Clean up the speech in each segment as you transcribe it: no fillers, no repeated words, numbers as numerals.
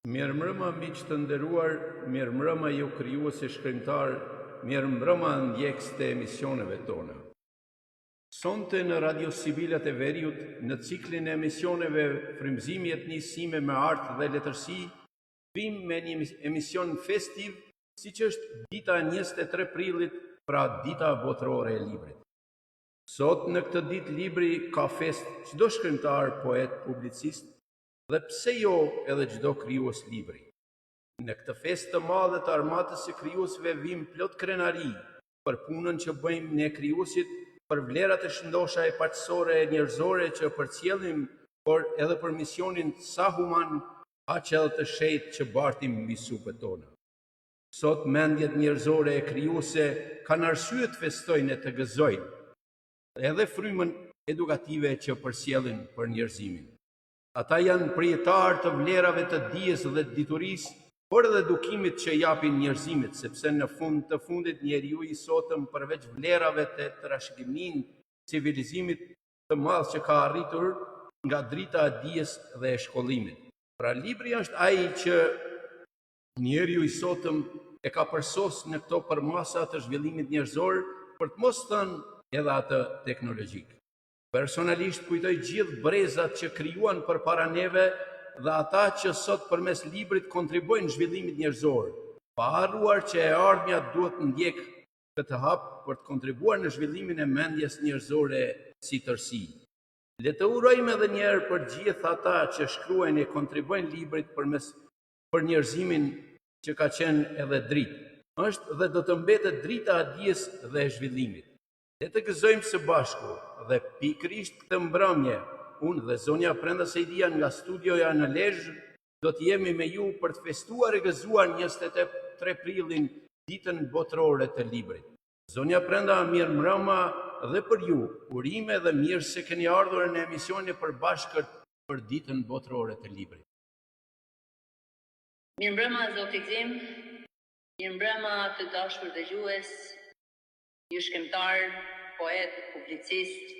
Mirëmbrëma miq të nderuar, mirëmbrëma ju krijuesi shkrimtar, mirëmbrëma ndjekës të emisioneve tona. Sonte në Radio Sibilat e Veriut, në ciklin e emisioneve Frymëzimi i jetësime me art dhe letërsi, vim me një emision festiv, siç është dita 23 prillit, pra dita botërore e librit. Sot në këtë ditë libri ka fest çdo shkrimtar, poet, publicist, dhe pse jo edhe çdo krijues libri. Në këtë festë të madhe të armatës së krijuesve vim plot krenari për punën që bëjmë ne krijuesit, për vlerat e shëndosha e paqësore e njerëzore që përcjellim, por edhe për misionin sa human, aq edhe të shejtë që bartim mbi supët tona. Sot mendjet njerëzore e krijuese kanë arsye të festojnë e të gëzojnë, edhe frymën edukative që përcjellin për njerëzimin. Ata janë prijetarë të vlerave të dijes dhe të diturisë, por edhe edukimit që japin njerëzimit, sepse në fund të fundit njeriu i sotëm përveç vlerave të trashëgiminë civilizimit të madh që ka arritur nga drita e dijes dhe e shkollimit. Pra libri është ai që njeriu i sotëm e ka përsos në këto përmasa të zhvillimit njerëzor, për të mos thënë edhe atë teknologjik. Personalisht kujtoj gjithë brezat që krijuan përpara neve dhe ata që sot përmes librit kontribuojnë zhvillimit njerëzor, pa harruar që e ardhmja duhet ndjek këtë hap për të kontribuar në zhvillimin e mendjes njerëzore si tërësi. Le të urojmë edhe një herë për gjithë ata që shkruajnë e kontribuojnë librit për njerëzimin që ka qenë edhe dritë. Është dhe do të mbetet drita e dijes dhe e zhvillimit. Le të gëzojmë së bashku dhe pikërisht këtë mbrëmje, unë dhe zonja Prenda Sejdia nga studioja në Lezhë, do të jemi me ju për të festuar e gëzuar 23 prillin, ditën botërore të librit. Zonja Prenda, mirëmbrëma dhe për ju, urime dhe mirë se keni ardhur në emisionin e përbashkët për ditën botërore të librit. Mirëmbrëma zoti Gzim, mirëmbrëma të dashur dëgjues, ju shkrimtar, poet, publicist,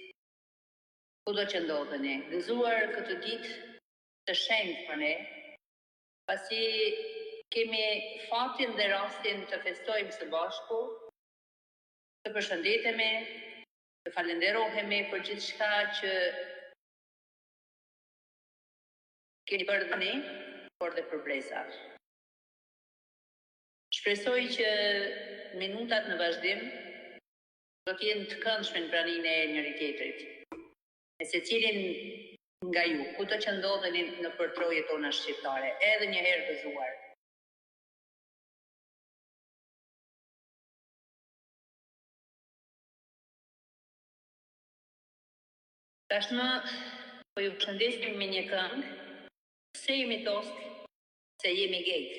kudo që ndodheni, gëzuar këtë ditë të shenjtë për ne, pasi kemi fatin dhe rastin të festojmë së bashku, të përshëndetemi, të falenderohemi për gjithçka që keni bërë dhe ne, por dhe për brezat. Shpresoj që minutat në vazhdim do të jenë të këndshme në praninë e njëri tjetrit. E secilin nga ju, kudo që ndodheni në përtrojet tona shqiptare, edhe një herë gëzuar. Tashmë po ju përshëndesim me një këngë, pse jemi tost, se jemi gejt.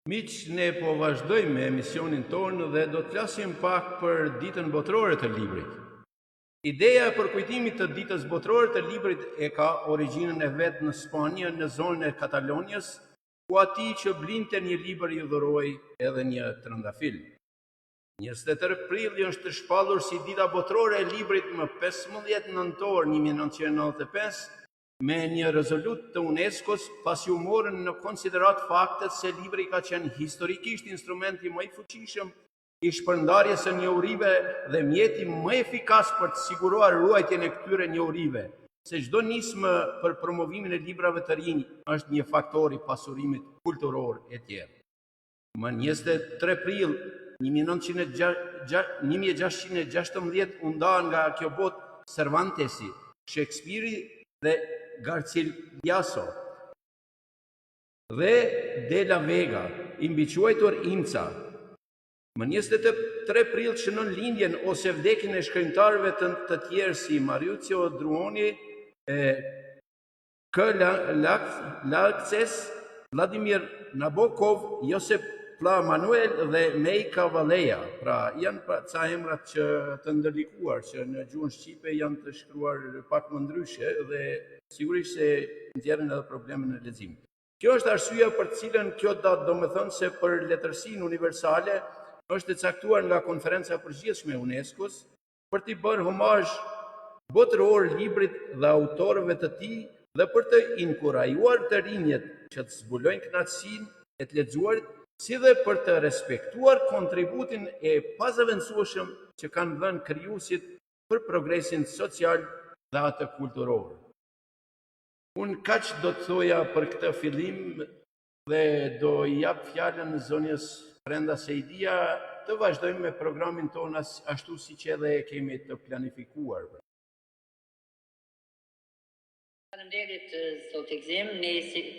Miq, ne po vazhdojmë me emisionin tonë dhe do të flasim pak për ditën botërore të librit. Ideja e përkujtimit të ditës botërore të librit e ka origjinën e vet në Spanjë, në zonën e Katalonias, ku atij që blinte një libër i dhuroi edhe një trëndafil. 23 prilli është shpallur si dita botërore e librit më 15 nëntor 1995 me një rezolut të UNESCO-s pasi u morën në konsiderat faktet se libri ka qenë historikisht instrumenti më i fuqishëm i shpërndarjes së njohurive dhe mjeti më efikas për të siguruar ruajtjen e këtyre njohurive, se çdo nismë për promovimin e librave të rinj është një faktor i pasurimit kulturor e tjerë. Më 23 prill 1616 u nda nga kjo botë Cervantesi, Shakespeare dhe Garcilaso dhe De la Vega, i mbiquajtur Imca. Më 23 prill shënon lindjen ose vdekjen e shkrimtarëve të tjerë si Maurizio Druoni, K. Lachez, Vladimir Nabokov, Josep Pla Manuel dhe Mei Cavaleja. Pra janë ca emrat që të ndërlikuar që në gjuhën shqipe janë të shkruar pak më ndryshe dhe sigurisht se nxjerrin edhe probleme në lexim. Kjo është arsyeja për të cilën kjo datë do të thonë se për letërsinë universale është e caktuar nga Konferenca e Përgjithshme e UNESCO-s për t'i bërë homazh botëror librit dhe autorëve të tij dhe për të inkurajuar të rinjët që të zbulojnë kënaqësinë e të lexuarit, si dhe për të respektuar kontributin e pazëvendësueshëm që kanë dhënë krijuesit për progresin social dhe atë kulturor. Unë kaq do të thoja për këtë fillim dhe do i jap fjalën zonjës Brenda Sejdia të vazhdojmë me programin tonë ashtu siç edhe e kemi të planifikuar. Faleminderit zot Gzim, ne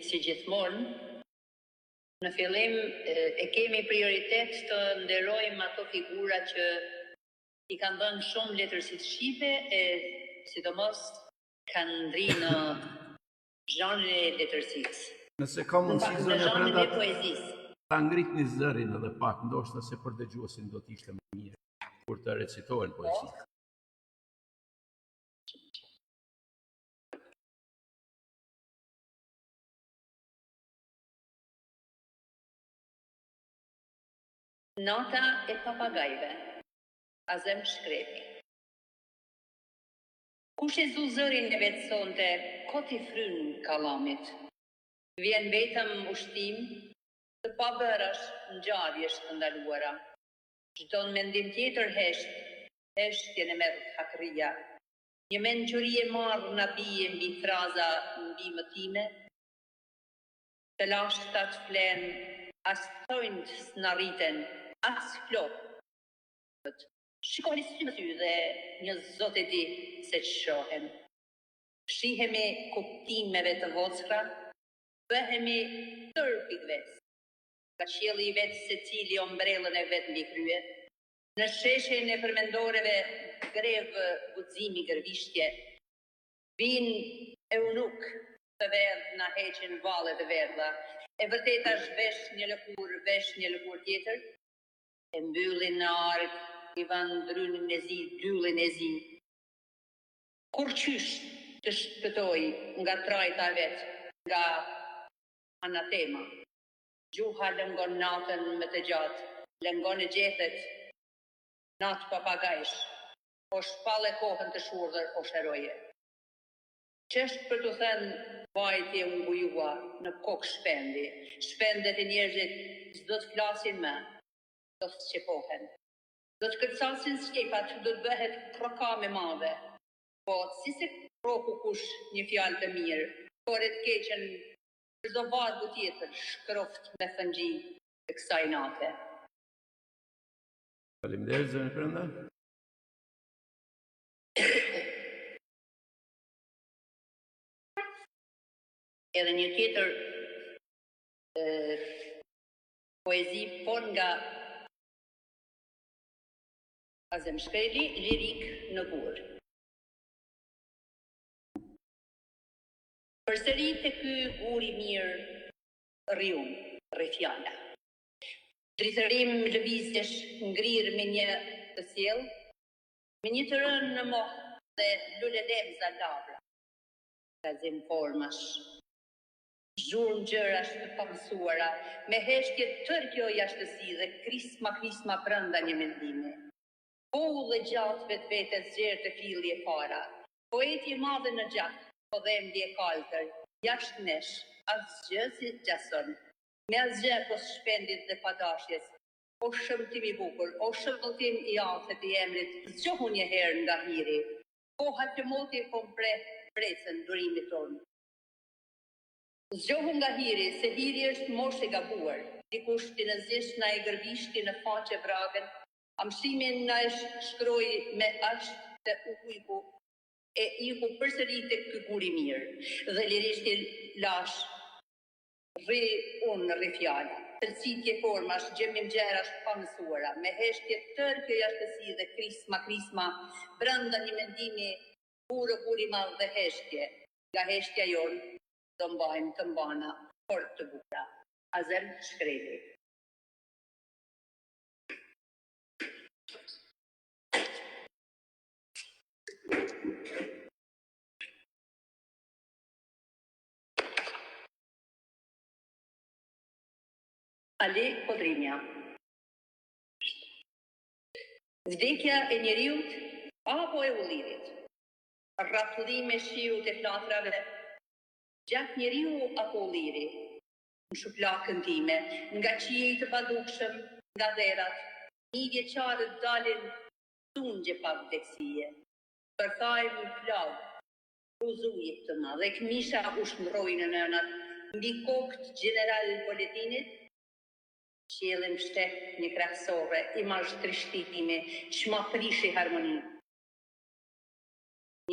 si gjithmonë në fillim e kemi prioritet të nderojmë ato figura që i kanë dhënë shumë letërsitë shqipe e sidomos kanë ndrinë në zhanrin e letërsisë. Nëse ka mundësi zonja Brenda e poezisë. Ta ngritni zërin edhe pak, ndoshta se për dëgjuesin do të ishte më mirë kur të recitohen poezitë. Nota e papagajve, Azem Shkrepi. Kush e zu zërin e vetë sonte, koti fryn kalamit. Vjen vetëm ushtim të pabërash ngjarjesh të ndaluara. Çdo mendim tjetër heshtjen e merr hakria. Një mençuri e marrë na bie mbi fraza mbi mëtime. Të lashtat flen, as tojnë s'narriten, as flokët. Shikoni sy në sy dhe një zot e di se që shohem. Shihemi kuptimeve të vockra, bëhemi tër pikëves. Ka qielli i vetë se cili ombrellën e vetë mbi krye. Në sheshen e përmendoreve grevë guximi gërvishtje. Vin eunuk të verdh na heqin vallet e verdha. E vërteta vesh një lëkur tjetër. E mbyllin në ark, i van drynin e zi, dyllin e zi. Kur qysh të shpëtoj nga trajta vetë, nga anatema. Gjuha lëngon natën më të gjatë, lëngon e gjethet, natë papagajsh, o shpale kohën të shurdhër o shëroje. Qështë për të thënë vajtje unë bujua në kokë shpendi, shpendet e njerëzit s'do të flasin më, do të qepohen. Do të kërcasin shkepat, do të bëhet prokame madhe, po si se proku kush një fjalë të mirë, por e të keqen çdo vargu tjetër shkroft me fëngji, të kësaj nate. Faleminderit zënë Brenda. Edhe një tjetër poezi por nga Azem Shkreli, lirik në gur. Përsëri të ky guri mirë rriun, rrefjala. Dritërim lëvizjesh ngrirë me një të sjell, me një të rënë në mohë dhe lule lemza labra. Gazim formash, zhurmë gjërash të pamësuara, me heshtje tërkjo jashtësi dhe krisma brënda një mendime. Po dhe gjatë vetë zgjerë të filli e para, poeti madhe në gjatë, po dhe mdi e kaltër, jashtë nesh, asgjë si gjason, me asgjë pos shpendit dhe padashjes, o shëmtim i bukur, o shëmtim i afet i emrit, zgjohu një herë nga hiri, po hapëmoti kompre presën durimit tonë. Zgjohu nga hiri, se hiri është mosh e gabuar, dikush ti në zisht na e gërbishti në faqe vragën, amësimin na e shkroj me ashtë të ujku, e iku përsëri të ky guri mirë, dhe lirishti lash, rri unë rri fjala, tërcitje formash, gjemim gjerash pamësuara, me heshtje tërë kjo jashtësi dhe krisma, brënda një mendimi, guri madh dhe heshtje, nga heshtja jonë, do mbajmë të mbana, fort të bukura. Azem Shkreli. Ali Podrinja. Vdekja e njeriut apo e ullirit, rratullime shiut e flatrave, gjak njeriu apo ulliri, në shuplakën time, nga qijej të padukshëm, nga dherat, një vjeqarët dalin sungje pa vdeksie, përthajmë në plagë, uzujit të ma, dhe këmisha u shmrojnë në nënat, mbi kokt general Poletinit, qiellim shtet një krahësore, imazh trishtimi, çma prishi harmoni.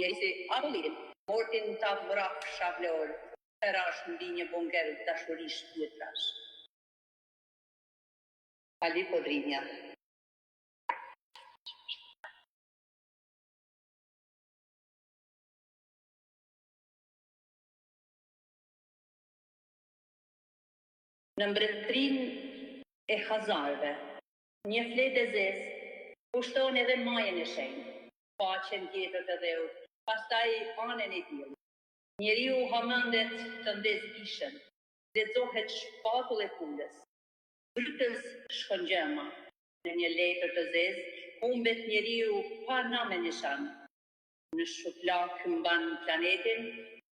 Njerësi abolirin, mortin ta vrak shavleor, tërash mbi një bunker dashurish vjetrash. Ali Podrinja. Në mbretërin e Hazarve, një fletë e zezë, pushton edhe majën e shenjë, paqen tjetër të dheut, pastaj anën e tillë. Njeriu hamëndet të ndezgishën, lexohet shpatull e pulës. Brytës shkon gjema, në një letër të zezë, humbet njeriu pa namë nishan. Në shuplak mban planetin,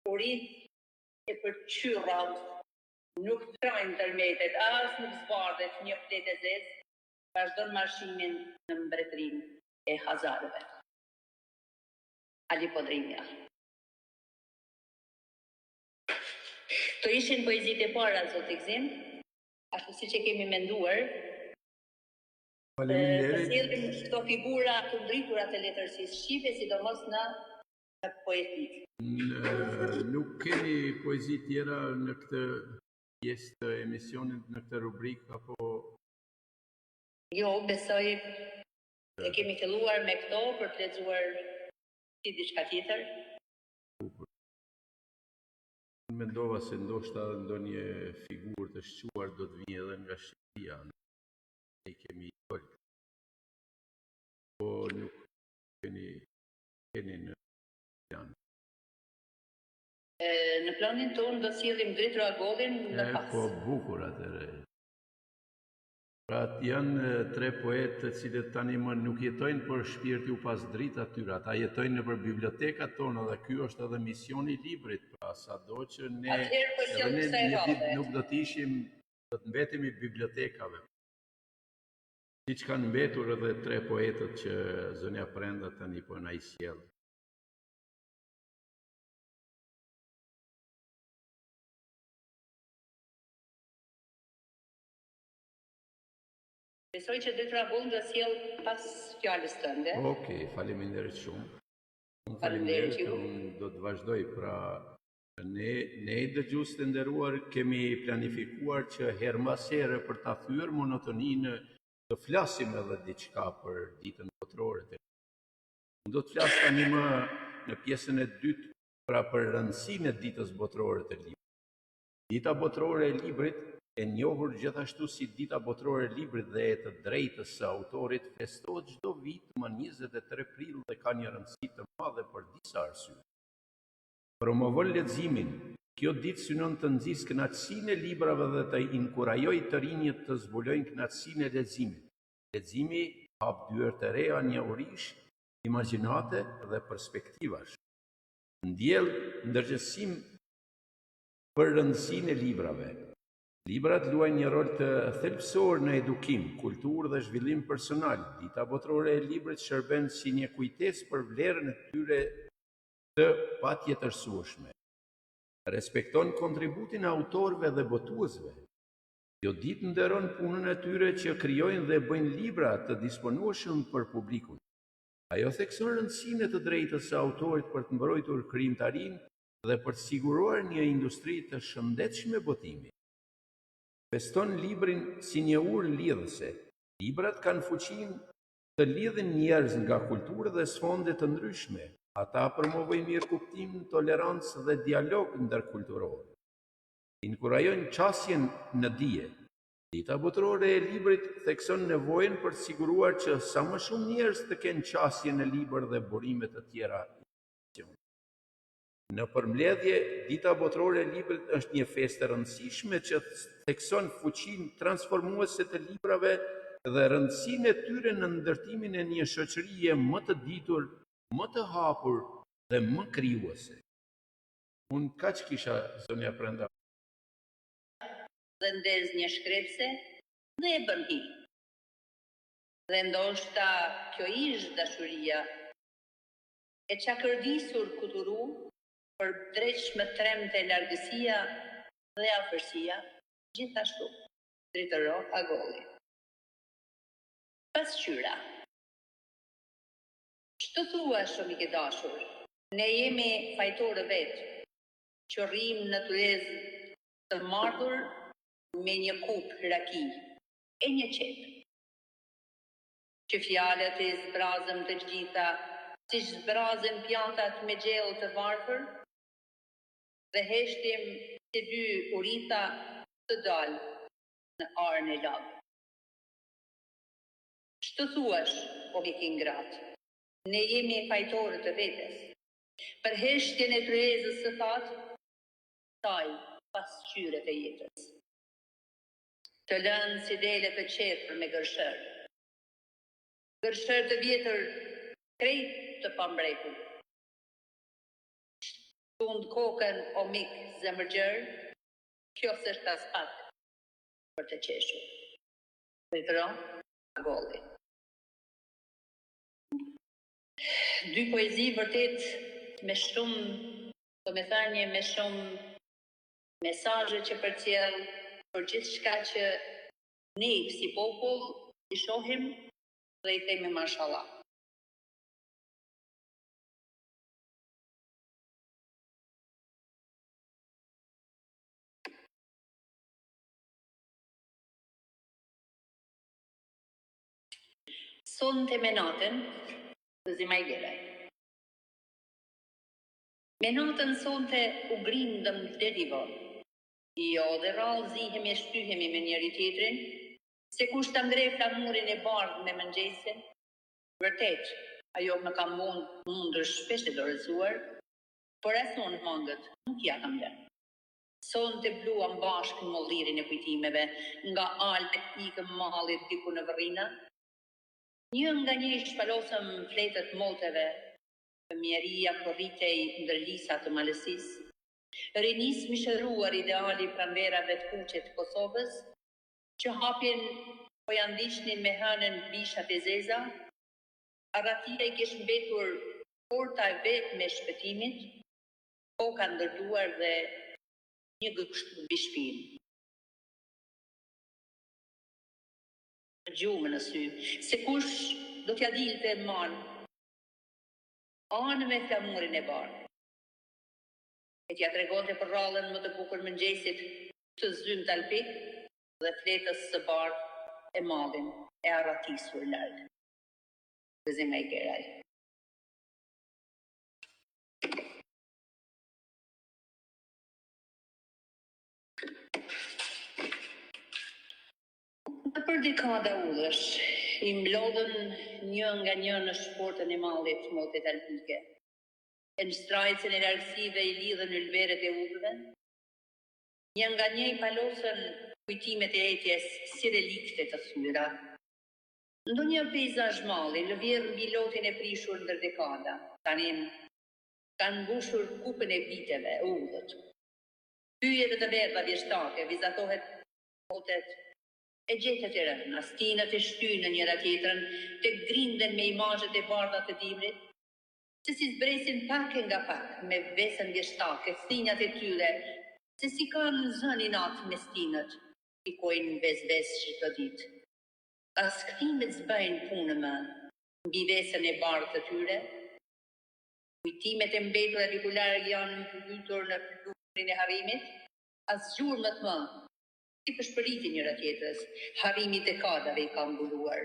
urit e përqyrrat, nuk trajnë tërmetet, as nuk zbardhet një fletë e zezë, vazhdon marshimin në mbretërin e Hazarve. Ali Podrinja. Të ishin poezit e para, zoti Gzim, ashtu si që kemi menduar, të sjellin këto figura të ndritura të letërsisë shqipe, sidomos në poetik. Nuk keni poezi tjera në këtë pjesë të emisionit, në këtë rubrikë, apo? Jo, besoj e kemi filluar me këto për të lexuar si diçka tjetër. Mendova se ndoshta ndonjë figurë të shquar do të vijë edhe nga Shqipëria. Ne kemi folë. Po nuk keni në plan. Në planin tonë do sjellim Dritë Ragodhin në pas. Po bukur atëre. Pra janë tre poetë të cilët tani më nuk jetojnë për shpirti u pas dritë atyre, ata jetojnë nëpër bibliotekat tona dhe ky është edhe misioni i librit, pra sado që ne një ditë nuk do të ishim, do të mbetemi bibliotekave. Siç kanë mbetur edhe tre poetët që zonja Prenda tani po na i sjell. Besoj që detyra vonë do sjell pas fjalës tënde. Okej, faleminderit shumë. Unë Faleminderit ju. unë do të vazhdoj, pra ne dëgjues të nderuar kemi planifikuar që herë mbas here për ta thyer monotoninë të flasim edhe diçka për ditën botërore të librit. Unë do të flas tani më në pjesën e dytë, pra për rëndësinë e ditës botërore të librit. Dita botërore e librit, e njohur gjithashtu si dita botërore e librit dhe e të drejtës së autorit, festohet çdo vit më 23 prill dhe ka një rëndësi të madhe për disa arsye. Promovon leximin. Kjo ditë synon të nxjisë kënaqësinë e librave dhe të inkurajojë të rinjët të zbulojnë kënaqësinë e leximit. Leximi hap dyer të reja njohurish, imagjinate dhe perspektivash. Ndjell ndërgjegjësim për rëndësinë e librave. Librat luajnë një rol të thelbësor në edukim, kulturë dhe zhvillim personal. Dita botërore e librit shërben si një kujtesë për vlerën e tyre të patjetërsueshme. Respekton kontributin e autorëve dhe botuesve. Kjo ditë nderon punën e tyre që krijojnë dhe bëjnë libra të disponueshëm për publikun. Ajo thekson rëndësinë e të drejtës së autorit për të mbrojtur krijimtarinë dhe për të siguruar një industri të shëndetshme botimi. Feston librin si një urë lidhëse. Librat kanë fuqinë të lidhin njerëz nga kulturë dhe sfonde të ndryshme. Ata promovojnë mirëkuptim, tolerancë dhe dialog ndërkulturor. Inkurajojnë qasjen në dije. Dita botërore e librit thekson nevojën për të siguruar që sa më shumë njerëz të kenë qasje në libër dhe burime të tjera. Në përmbledhje, dita botërore e librit është një festë e rëndësishme që thekson fuqinë transformuese të librave dhe rëndësinë e tyre në ndërtimin e një shoqërie më të ditur, më të hapur dhe më krijuese. Unë kaq kisha, zonja Prenda. Dhe ndez një shkrepse dhe e bën hi. Dhe ndoshta kjo ish dashuria e çakërdisur kuturu për dreq më tremte largësia dhe afërsia, gjithashtu dritëro agolli. Pasqyra. Ç'të thua shumë i dashur? Ne jemi fajtorë vetë, që rrim në tulez të marrë me një kup raki e një qep. Që fjalët e zbrazëm të gjitha, si zbrazëm pjatat me gjellë të varfër, dhe heshtim si dy urita të dalë në arën e lagë. Ç'të thuash, o viking gratë? Ne jemi fajtorë të vetes. Për heshtjen e tryezës së thatë, taj pasqyret e jetës. Të lënë si dele të qepër me gërshër. Gërshër të vjetër krejt të pambrekur. Tund kokën o mik zemërgjër, kjo s'është as pak për të qeshur. Vetëron, golli. Dy poezi vërtet me shumë, domethënie me shumë mesazhe që përcjell për gjithçka që ne si popull i shohim dhe i themi mashallah. Sonte me natën, Zimajgere. Me natën sonte u grindëm deri vonë. Jo dhe rallë zihemi e shtyhemi me njëri tjetrin, se kush ta ngrej flamurin e bardhë me mëngjesin. Vërtet, ajo më ka mundur shpesh e dorëzuar, por as unë mangët nuk ja kam lënë. Sonte bluam bashkë në mollirin e kujtimeve, nga Alpet ikëm mallit diku në Vërrina. Një nga një shpalosëm fletët moteve, mjeria korritej ndër lisa të malësisë. Rinis mishëruar ideali pranverave të kuqe të Kosovës, që hapjen po janë ndiqnin me hënën bishat e zeza, arratia i kesh mbetur porta e vetë me shpëtimit, koka ndërtuar dhe një gësht mbi shpinë. gjumë në sy, se kush do t'ja dilte manë, anë me flamurin e barë. E t'ja tregonte për rallën më të bukur mëngjesit të zymë talpik dhe fletës së barë e malin e arratisur largë. Gëzim e i geraj. Në për dekada udhësh, i mblodhen një nga një në shportën e mallit motet alpike. E në shtrajcën e largësive i lidhen ylberet e udhëve, një nga një i palosën kujtimet e etjes si relikte të thyra. Ndo një pejzazh malli, lëvjerë mbi lotin e prishur ndër dekada, tanim kanë mbushur kupën e viteve, udhët. Pyjet të verdha vjeshtake, vizatohet motet e gjetët e rëna, stinët e shtynë njëra tjetrën, të grinden me imazhet e bardha të dimrit, se si zbresin pak e nga pak, me vesën vjeshtake, thinjat e tyre, se si kanë zëni natë me stinët, pikojnë ves çdo ditë. As kthimet s'bëjnë punë më, mbi vesën e bardhë të tyre, kujtimet e mbetura rikular janë mbytur në fluturin e harrimit, as gjurmët më, si përshpëritin njëra tjetrës, harrimi i dekadave i ka mbuluar.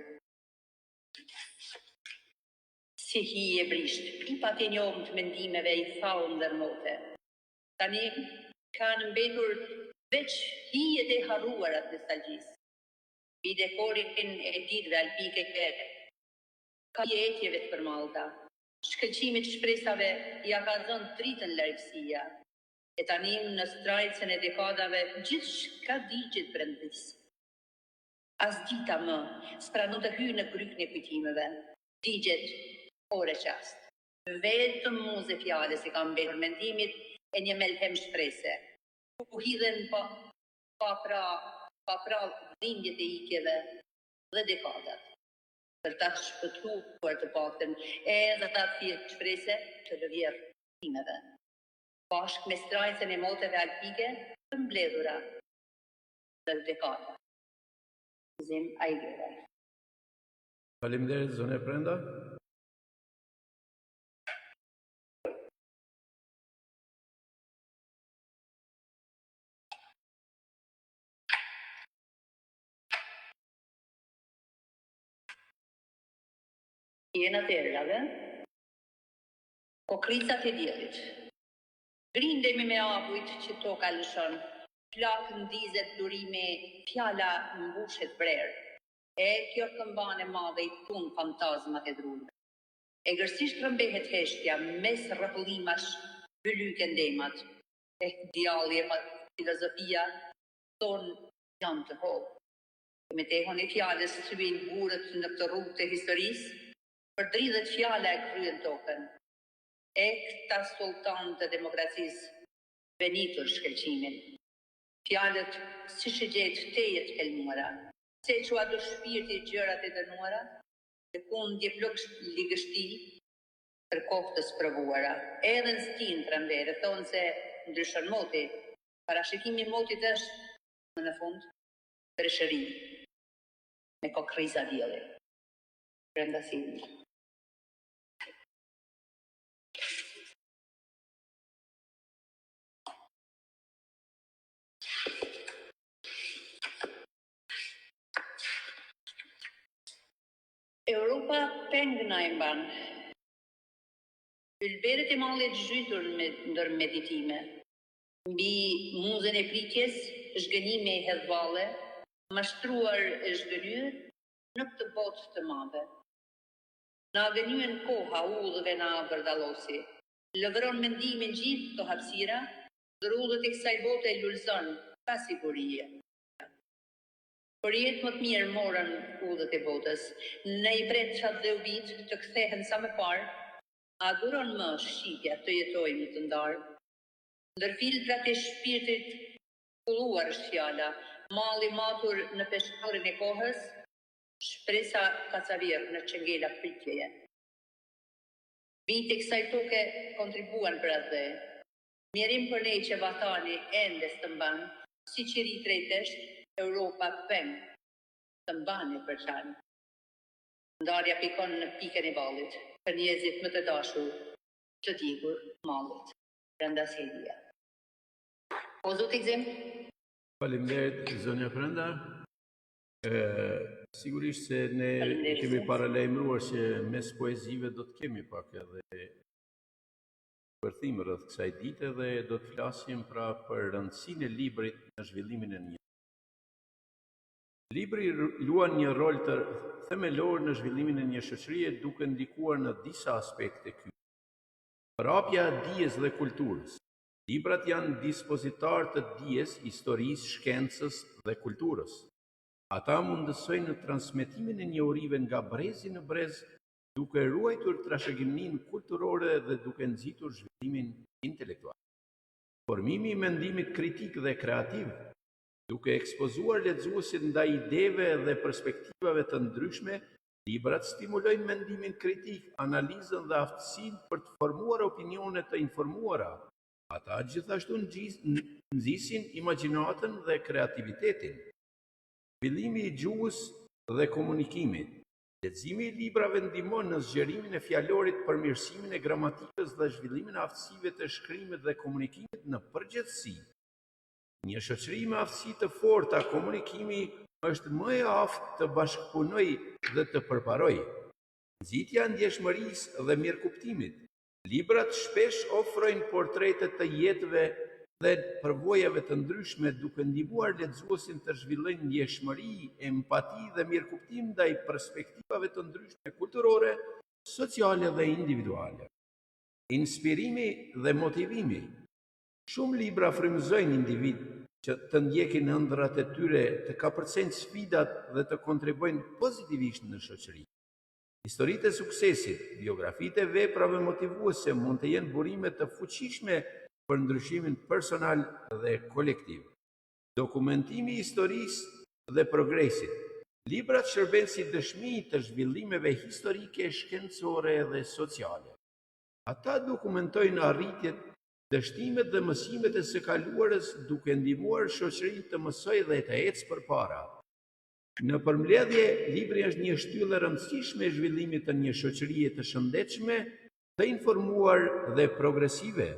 Si hi e brisht, pipat e njohëm të mendimeve i thaunë ndërmote. Tani kanë mbetur veç hijet e harruarat nostalgjisë. Mbi dekorin e ditëve alpike ka jetjeve të përmallta. Shkëlqimit shpresave ja ka dhënë dritën largësia. E tani në strajcën e dekadave gjithçka digjet brendis. As dita më s'pranon të hyjë në grykën e kujtimeve. Digjet ore qast. Vetëm muze fjales i kam mbetur mendimit e një melhem shprese. U hidhen pa pra dhimbjet e ikjeve dhe dekadat. Për ta shpëtuar të paktën edhe ta thjesht shprese të lëvjerë timeve. Bashkë me strajcën e moteve alpike të mbledhura dhe dekada. Zim Aigera. Faleminderit zone Brenda. Jena të errave, kokricat e diellit. Grindemi me apujt që toka lëshon, flak ndizet durimi, fjala mbushet brerë. E kjo këmbane madhe i tun fantazmat e drurve. E gërsisht rëmbehet heshtja, mes rrëpullimash bëlyken demat. E djalli e filozofia ton janë të hovë. Me tehon e fjales të syvin burët në këtë rrugë të historisë, për dridhet fjala e kryen tokën. E këta sultan të demokracisë benitur shkelqimin. Fjalët si shëgjet tejet helmuara, se që adu shpirti gjërat e dënuara, dhe kundje plëksh ligështi për koftës provuara. Edhe në stinë të rëmbere, thonë se ndryshon moti, parashikimi motit është, në fund, preshëri, me kokriza djeli. Brenda Silva. Europa pengë na e mban. Ylberet e mallit zhytur ndër meditime. Mbi muzën e pritjes, zhgënime e hedhvalle, mashtruar e zhgënyer në këtë botë të madhe. Na gënyen koha udhëve na bërdallosi. Lëvëron mendimin gjithë të hapësira, dhe udhët e kësaj bote lulëzon pa sigurie. Për jetë më të mirë morën udhët e botës, në i bretë qatë dhe u vitë të kthehen sa më parë, a duron më shqipja të jetojmë të ndarë. Ndër filtrat e shpirtit kulluar është fjala, malli matur në peshkorin e kohës, shpresa kacavirë në qengela pritjeje. Vite kësaj toke kontribuan për atë dhe, mjerim për ne që vatani endes të mbanë, si qiri tretesht, Europa peng. të mbani për qanë. Ndarja pikon në pikën e ballit, për njerëzit më të dashur, të dikur mallit. Brenda Selia. O zoti Gzim? Faleminderit, zonja Brenda. Sigurisht se ne kemi paralajmëruar që mes poezive do të kemi pak edhe përthim rreth kësaj dite dhe do të flasim pra për rëndësinë e librit në zhvillimin e njeriut. Libri luan një rol të themelor në zhvillimin e një shoqërie duke ndikuar në disa aspekte kyç. Përhapja e dijes dhe kulturës. Librat janë dispozitar të dijes, historisë, shkencës dhe kulturës. Ata mundësojnë në transmetimin e njohurive nga brezi në brez, duke ruajtur trashëgiminë kulturore dhe duke nxitur zhvillimin intelektual. Formimi i mendimit kritik dhe kreativ, duke ekspozuar lexuesit ndaj ideve dhe perspektivave të ndryshme, librat stimulojnë mendimin kritik, analizën dhe aftësinë për të formuar opinione të informuara. Ata gjithashtu nxisin imagjinatën dhe kreativitetin. Zhvillimi i gjuhës dhe komunikimit. Leximi i librave ndihmon në zgjerimin e fjalorit, përmirësimin e gramatikës dhe zhvillimin e aftësive të shkrimit dhe komunikimit në përgjithësi. Një shoqëri me aftësi të forta komunikimi është më e aftë të bashkëpunojë dhe të përparojë. Nxitja e ndjeshmërisë dhe mirëkuptimit. Librat shpesh ofrojnë portrete të jetëve dhe përvojave të ndryshme duke ndihmuar lexuesin të zhvillojnë ndjeshmëri, empati dhe mirëkuptim ndaj perspektivave të ndryshme kulturore, sociale dhe individuale. Inspirimi dhe motivimi. Shumë libra frymëzojnë individ që të ndjekin ëndrat e tyre, të kapërcejnë sfidat dhe të kontribuojnë pozitivisht në shoqëri. Historitë e suksesit, biografitë e veprave motivuese mund të jenë burime të fuqishme për ndryshimin personal dhe kolektiv. Dokumentimi i historisë dhe progresit. Librat shërben si dëshmi të zhvillimeve historike, shkencore dhe sociale. Ata dokumentojnë arritjet, dështimet dhe mësimet e së kaluarës duke ndihmuar shoqërinë të mësojë dhe të ecë përpara. Në përmbledhje, libri është një shtyllë e rëndësishme e zhvillimit të një shoqërie të shëndetshme, të informuar dhe progresive.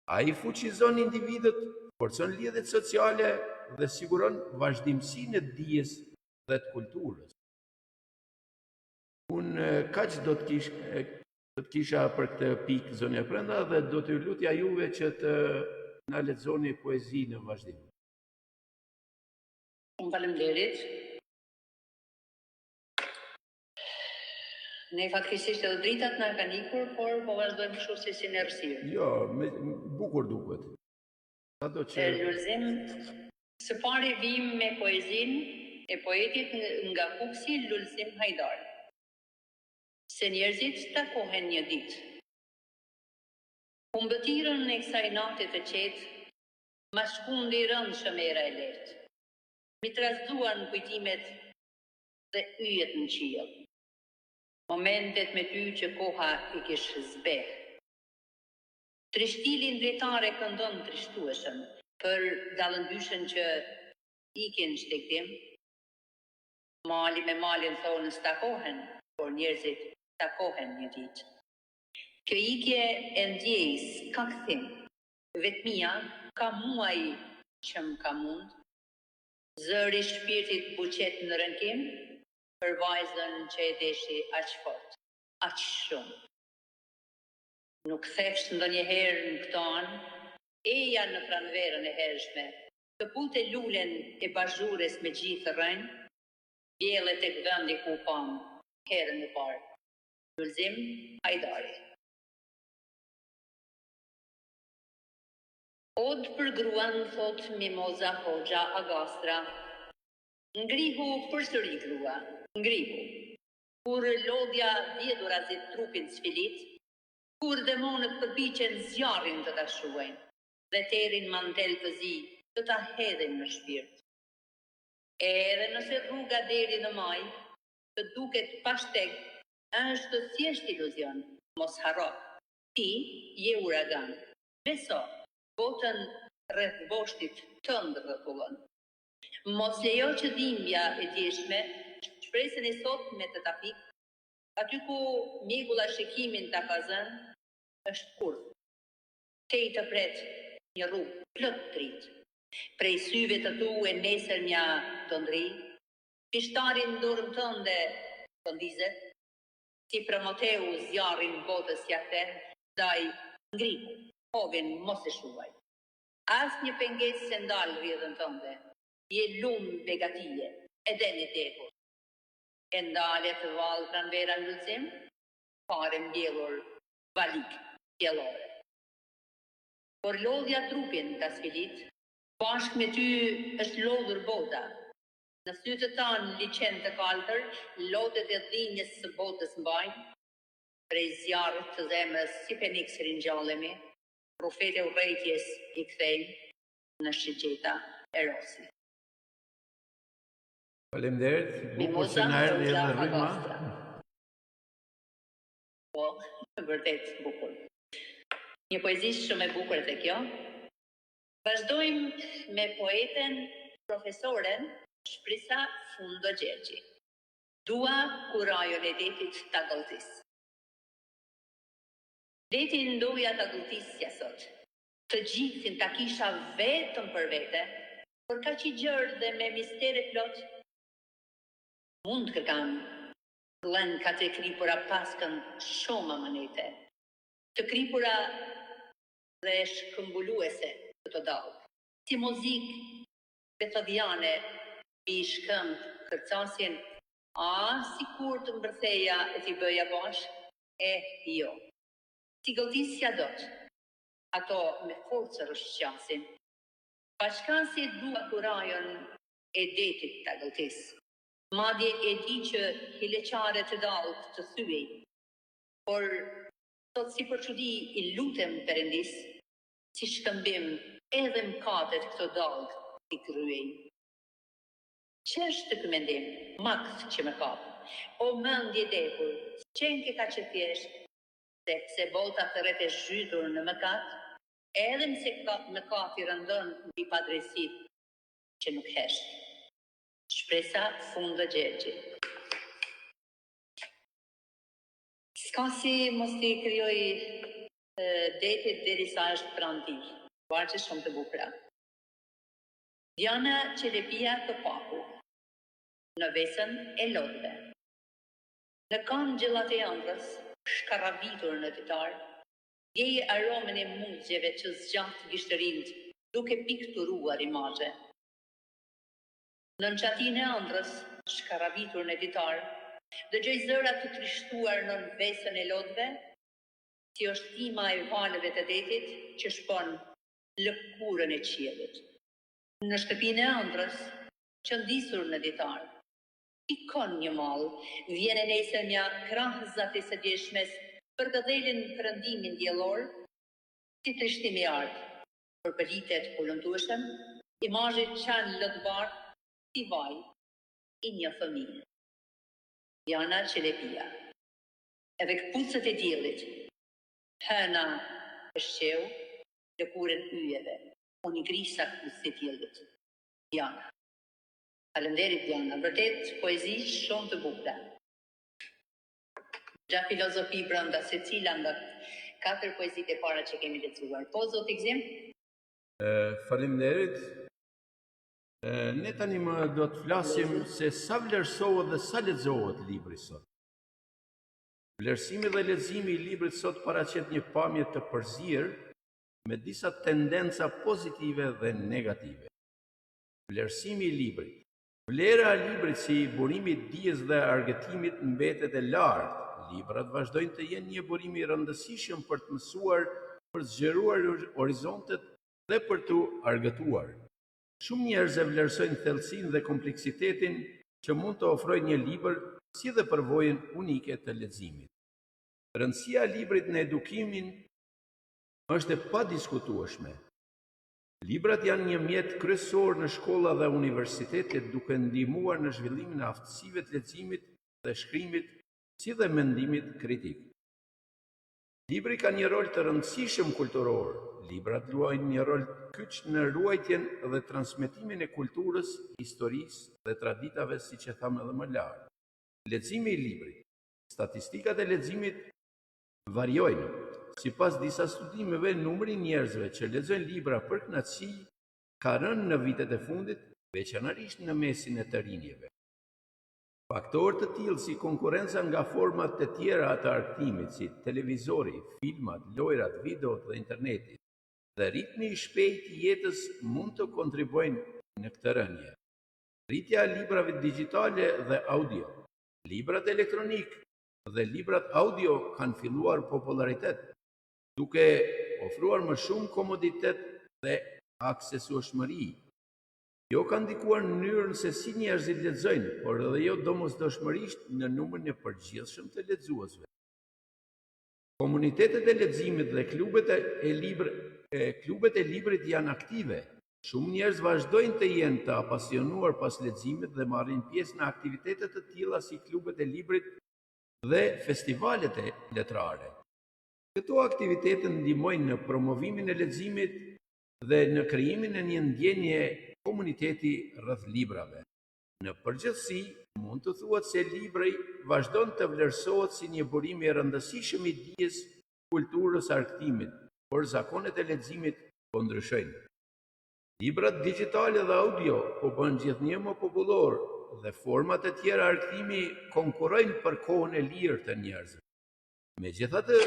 Ai fuqizon individët, forcon lidhjet sociale dhe siguron vazhdimsinë e dijes dhe të kulturës. Unë kaq do të kisha për këtë pikë, zonja Brenda, dhe do t'ju lutja juve që të na lexoni poezi në vazhdim. Faleminderit. Ne fatkeqësisht edhe dritat na kanë ikur, por po vazhdojmë kështu si në errësirë. Jo, bukur duket. Ato që Lulzim, së pari vim me poezinë e poetit nga Kupsi Lulzim Hajdar. Se njerëzit takohen një ditë. Humbëtirën e kësaj nate të qetë, ma shkundi rëndë shëmera e lehtë. Mi trazduan kujtimet dhe yjet në qiell. Momentet me ty që koha i kish zbeh. Trishtilin dritare këndon trishtueshëm, për dallëndyshën që ikin shtektim. Mali me malin thonë stakohen, por njerëzit takohen një ditë. Kjo ikje e ndjejs ka kthim, vetmia ka muaj që më ka mund, zëri shpirtit buqet në rënkim, për vajzën që e deshi aq fort, aq shumë. Nuk thesh ndonjëherë në këto anë, eja në pranverën e hershme, të pute lulen e bazhures me gjithë rënj, bjellet e vendi ku pam, herën e parë. Lulzim Hajdari. Od për gruan, thot Mimoza Hoxha Agastra, ngrihu përsëri grua, ngrihu. Kur lodhja vjedurazit trupin sfilit, kur demonët përpiqen zjarrin të ta shuajnë, dhe terin mantel të zi të ta hedhin në shpirt. Edhe nëse rruga deri në maj, të duket pashteg, është thjesht iluzion, mos harro. Ti je uragan. Beso, botën rreth boshtit tënd rrëtullon. Mos lejo që dhimbja e djeshme shpresën e sot me të tapik, aty ku mjegulla shikimin ta ka zënë, është kurth. Te i të pret një rrugë plot dritë. Prej syve të tu e nesër mja të ndri, pishtarin dorën tënde të ndizet, si Promoteu zjarin botës jakten, ndaj ngriku, hovin mos e shuaj. As një penges se ndalë rrjedhën tënde, je lumë begatije, e deni dekur. E ndalet të valë pranvera në lëzim, pare mbjellur valik pjellore. Por lodhja trupin të sfilit, bashk me ty është lodhur bota. Në sytë tanë liqen të kaltër, lotet e dhinjës së botës mbajnë, prej zjarët të zemrës si Peniks ringjallemi, profete urrejtjes i kthejmë në shqeqeta e rosi. Faleminderit, bukur se na erdhi edhe rryma. Po, vërtet bukur. Një poezi shumë e bukur të kjo. Vazhdojmë me poeten, profesoren Shprisa Fundo Gjergji. Dua kurajon e detit të Agulltis. Deti ndoja të Agulltisja sot. Të gjithin ta kisha vetëm për vete, por ka që gjërë dhe me mistere plot. Mund kërkam, lën ka të kripura paskën shumë amanete, të kripura dhe shkëmbuluese të të dalë. Si muzik betodiane, bi shkëmb kërcasin, si kur të mbërtheja e t'i bëja bash, jo. Si gëlltisja dot, ato me forcë rëshqasin, bashkan si dua kurajon e detit të gëlltis. Madje e di që hileqare të dalë të thyej, por sot si për çudi i lutem Perëndis, si shkëmbim edhe mkatet këto dalë i kryej. Që është të këmendim, makt që më kapë, o mëndje dekur, qenke ka që thjesht, sepse bota të rreth e zhytur në mëkat, edhe nëse mëkat i rëndon mbi padresit që nuk hesht. Shpresa Fundo Gjergji. S'ka si mos t'i krijoj detit derisa është pranë tij. Vargje shumë të bukura. Diana Qelepia të paku, në vesën e lodhve. Në kanë gjellat e ëndrës, shkarabitur në ditar, gjeje aromen e muzgjeve që zgjatë gishtërind, duke pikturuar imazhe. Në nxatin e ëndrës, shkarabitur në ditar, dëgjoj zëra të trishtuar në vesën e lodhve, si është tima e valëve të detit që shpon lëkurën e qiellit. Në shtëpinë e ëndrës, qëndisur në ditar, pikon një mall, vjen e nesërmja krahëzat e së djeshmes për gëdhelin perëndimin diellor, si trishtim i ardh, përpëlitet kulëntueshëm, imazhet qanë lëndbar, si vaj i një fëmijë. Diana Qelepia. Edhe këpucët e diellit, hëna e shqeu, lëkurën yjeve, unë i grisa këpucët e diellit. Diana. Faleminderit Diana, vërtet poezi shumë të bukura. Gja filozofi brenda secila nga 4 poezit e para që kemi lexuar. Po, zoti Gzim? Faleminderit. Ne tani më do të flasim se sa vlerësohet dhe sa lexohet libri sot. Vlerësimi dhe leximi i librit sot paraqet një pamje të përzierë me disa tendenca pozitive dhe negative. Vlerësimi i librit. Vlera e librit si burimi i dijes dhe argëtimit mbetet e lartë. Librat vazhdojnë të jenë një burim i rëndësishëm për të mësuar, për të zgjeruar horizontet dhe për të argëtuar. Shumë njerëz e vlerësojnë thellësinë dhe kompleksitetin që mund të ofrojë një libër, si dhe përvojën unike të leximit. Rëndësia e librit në edukimin është e padiskutueshme. Librat janë një mjet kryesor në shkolla dhe universitetet, duke ndihmuar në zhvillimin e aftësive të leximit dhe shkrimit, si dhe mendimit kritik. Libri ka një rol të rëndësishëm kulturor. Librat luajnë një rol kyç në ruajtjen dhe transmetimin e kulturës, historisë dhe traditave, siç e thamë edhe më lart. Leximi i librit. Statistikat e leximit variojnë. Sipas disa studimeve, numri i njerëzve që lexojnë libra për kënaqësi ka rënë në vitet e fundit, veçanërisht në mesin e të rinjve. Faktorë të tillë si konkurrenca nga format të tjera të argëtimit, si televizori, filmat, lojrat, videot dhe interneti, dhe ritmi i shpejtë i jetës mund të kontribuojnë në këtë rënje. Rritja e librave digjitale dhe audio. Librat elektronik dhe librat audio kanë filluar popularitet, duke ofruar më shumë komoditet dhe aksesueshmëri. Jo kanë ndikuar në mënyrën se si njerëzit lexojnë, por edhe jo domosdoshmërisht në numrin e përgjithshëm të lexuesve. Komunitetet e leximit dhe klubet e librit janë aktive. Shumë njerëz vazhdojnë të jenë të apasionuar pas leximit dhe marrin pjesë në aktivitete të tilla si klubet e librit dhe festivalet e letrare. Këto aktivitete ndihmojnë në promovimin e leximit dhe në krijimin e një ndjenje komuniteti rreth librave. Në përgjithësi, mund të thuhet se libri vazhdon të vlerësohet si një burim i rëndësishëm i dijes, kulturës, argëtimit, por zakonet e leximit po ndryshojnë. Librat digjitale dhe audio po bëhen gjithnjë më popullor dhe format e tjera argëtimi konkurrojnë për kohën e lirë të njerëzve. Megjithatë,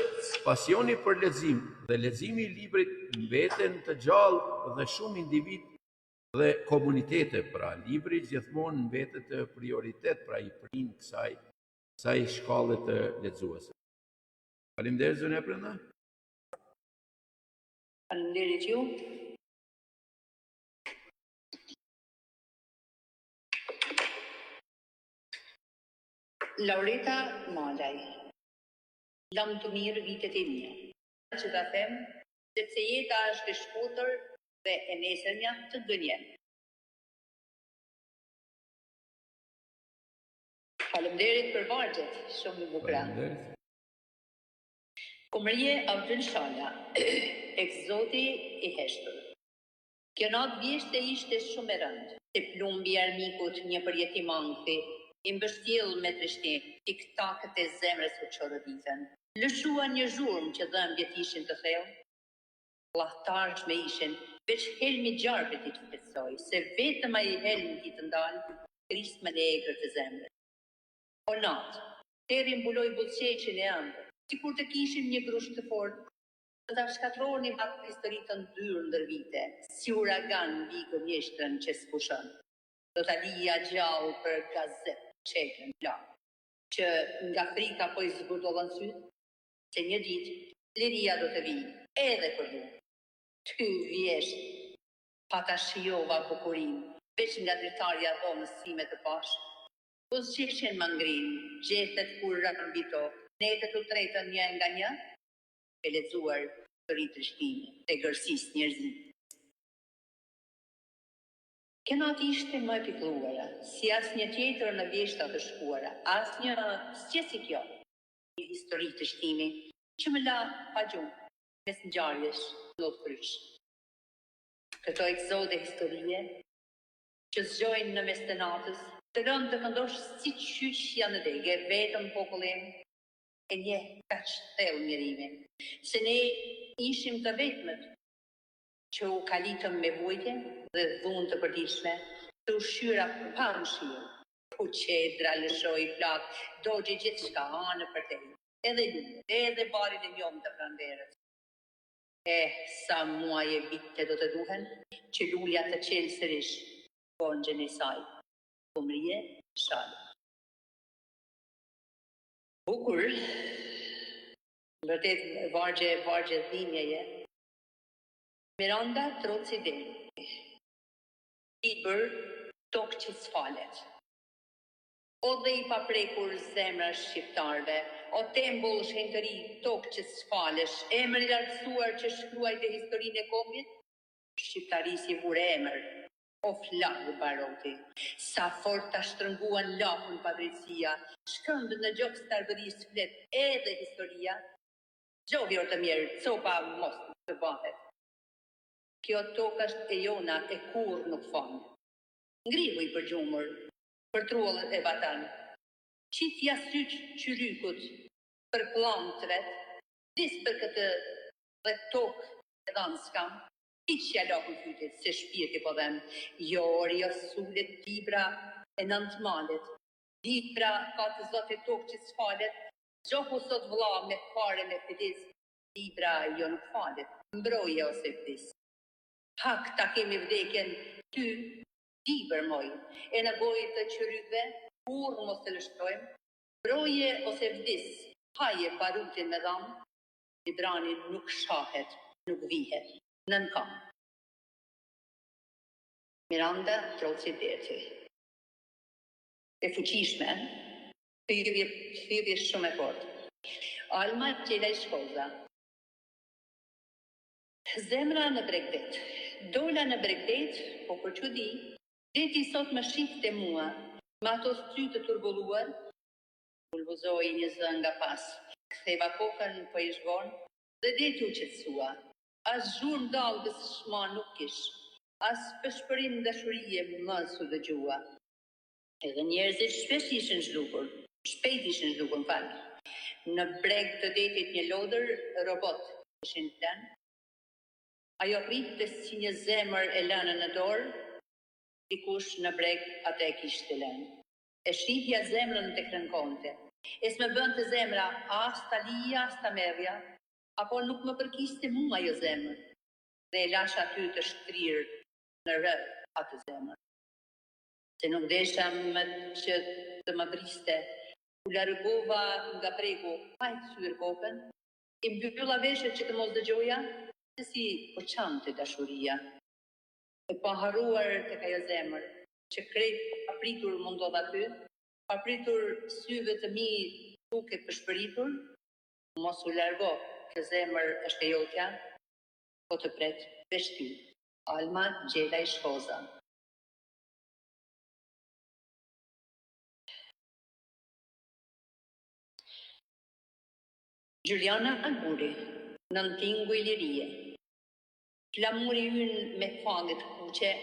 pasioni për lexim dhe leximi i librit mbeten të gjallë dhe shumë individ dhe komunitete, pra libri gjithmonë mbetet prioritet, pra i prin kësaj shkallë të lexuesve. Faleminderit zone Brenda. Faleminderit ju. Laureta Malaj. Lam të mirë vitet e mia. Që ta them, sepse jeta është e shkurtër dhe e nesërmja të gënjen. Faleminderit për vargjet, shumë i bukura. Kumrije Abdul Shala, egzoti i heshtur. Kjo natë vjeshte ishte shumë e rëndë, se plumbi armikut një përjetimangthi, i mbështjell me trishtim, tiktakët e zemrës u çorëditën. Lëshuan një zhurmë që dhëmbjet ishin të thellë. Llahtarsh me ishin, veç helmi gjarpet i të shpetsoj, se vetëm ai helmi ti të ndalë, Krist me legër të zemrës. O natë, teri mbuloj buzëqeqin e ëmbër, sikur të kishim një grusht të fortë, të ta shkatroni batë historitë të ndyrë ndër vite, si uragan mbi gëmjeshtrën që spushon. Do ta lija gjallë për gazet, çekën larg, që nga frika po i zbudollën syt, se një ditë liria do të vijë, edhe për ju. Ty vjesht, pata shijova bukurinë, veç nga dritarja dhomës sime të pash. Buzëqeshjen më ngrin, gjethet kur mbi tokë, netët u tretën një nga një, e lexuar të ritrishtimin të gërsisë njerëzit. Kjo natë ishte më e pikëlluara, si asnjë tjetër në vjeshta të shkuara, asnjë s'qe si kjo, një histori të shtimi, që më la pa gjumë, mes ngjarjesh në frysh. Këto egzote historie, që zgjojnë në mes të natës, të rënë të këndosh si qyq janë degë, vetëm popullim, e nje kaq thellë njerimin, se ne ishim të vetmet, që u kalitëm me vujtje dhe dhunë të përditshme, të ushqyra pa mshirë, ku qedra lëshoj plak, dogji gjithçka anë për te, edhe lumë, edhe barit e njom të pranverës. Sa muaj e vite do të duhen, që lulja të qelë sërish, kongjën e saj, Kumrije Shala. Bukur, vërtet vargje dhimjeje, Miranda Trocideli, libër tokë që s'falet. O dhe i paprekur zemra shqiptarve, o tembull shëntëri tokë që s'falesh, emër i lartësuar që shkruaj të historinë e kombit, shqiptarisi vure emër, o flakë baroti, sa fort ta shtrënguan lafën padrejtësia, shkëmbë në gjokë starbëris flet edhe historia, gjovi orë të mirë, copa mos të bahet. Kjo tokë është e jona e kur nuk fanë. Ngrihu i për gjumër, për trullët e batan. Qitja syç qyrykut për plantëvet, disë për këtë dhe tokë e dhanë s'kam, hiqja lakën fytit, se shpirti po dhem, jo ori o sulet libra e nëntë malet, libra ka të zote tokë që s'falet, gjoku sot vla me fare me fidis, libra jo nuk falet, mbroje ose fidis. Hak ta kemi vdekjen ty, libër moj, e në gojë të qyrykve, kur mos të lështojmë, mbroje ose vdis, haje barutin me dhamë, librani nuk shahet, nuk vihet, nën kam. Miranda Troci Derti. E fuqishme, thyrje shumë e fortë. Alma Gjela Shkoza. Zemra në Bregdet. Dola në Bregdet, po për çudi, deti sot më shifte mua, me ato sy të turbulluar, bulbuzoi një zë nga pas, ktheva kokën po i zhgon, dhe deti u qetësua. As zhurmë dallgës shma nuk kish, as pëshpërim dashurie më su dëgjua. Edhe njerëzit shpesh ishin zhlukur, shpejt ishin zhlukur, falë. Në breg të detit një lodër, robot ishin lënë. Ajo rritë si një zemër e lënë në dorë, dikush në breg atë e kishte lënë. E shihja zemrën të krënkonte. E s'me bënd të zemra as ta lija, as ta merja, apo nuk më përkiste mua jo zemër, dhe e lash aty të shtrirë në rë atë zemër. Se nuk desha që të më briste, u largova nga bregu, hajtë syrë kokën, i mbylla veshët që të mos dëgjoja, se si po qante dashuria. E pa haruar të ka jo zemër, që krejt papritur mundodh aty, papritur syve të mi duke përshpëritur, mos u largo, që zemër është e jotja, po të pret veç ty. Alma Gjela Shkoza. Gjuliana Anguri, nëntingu i lirie. Flamuri ynë me fangët kuqe,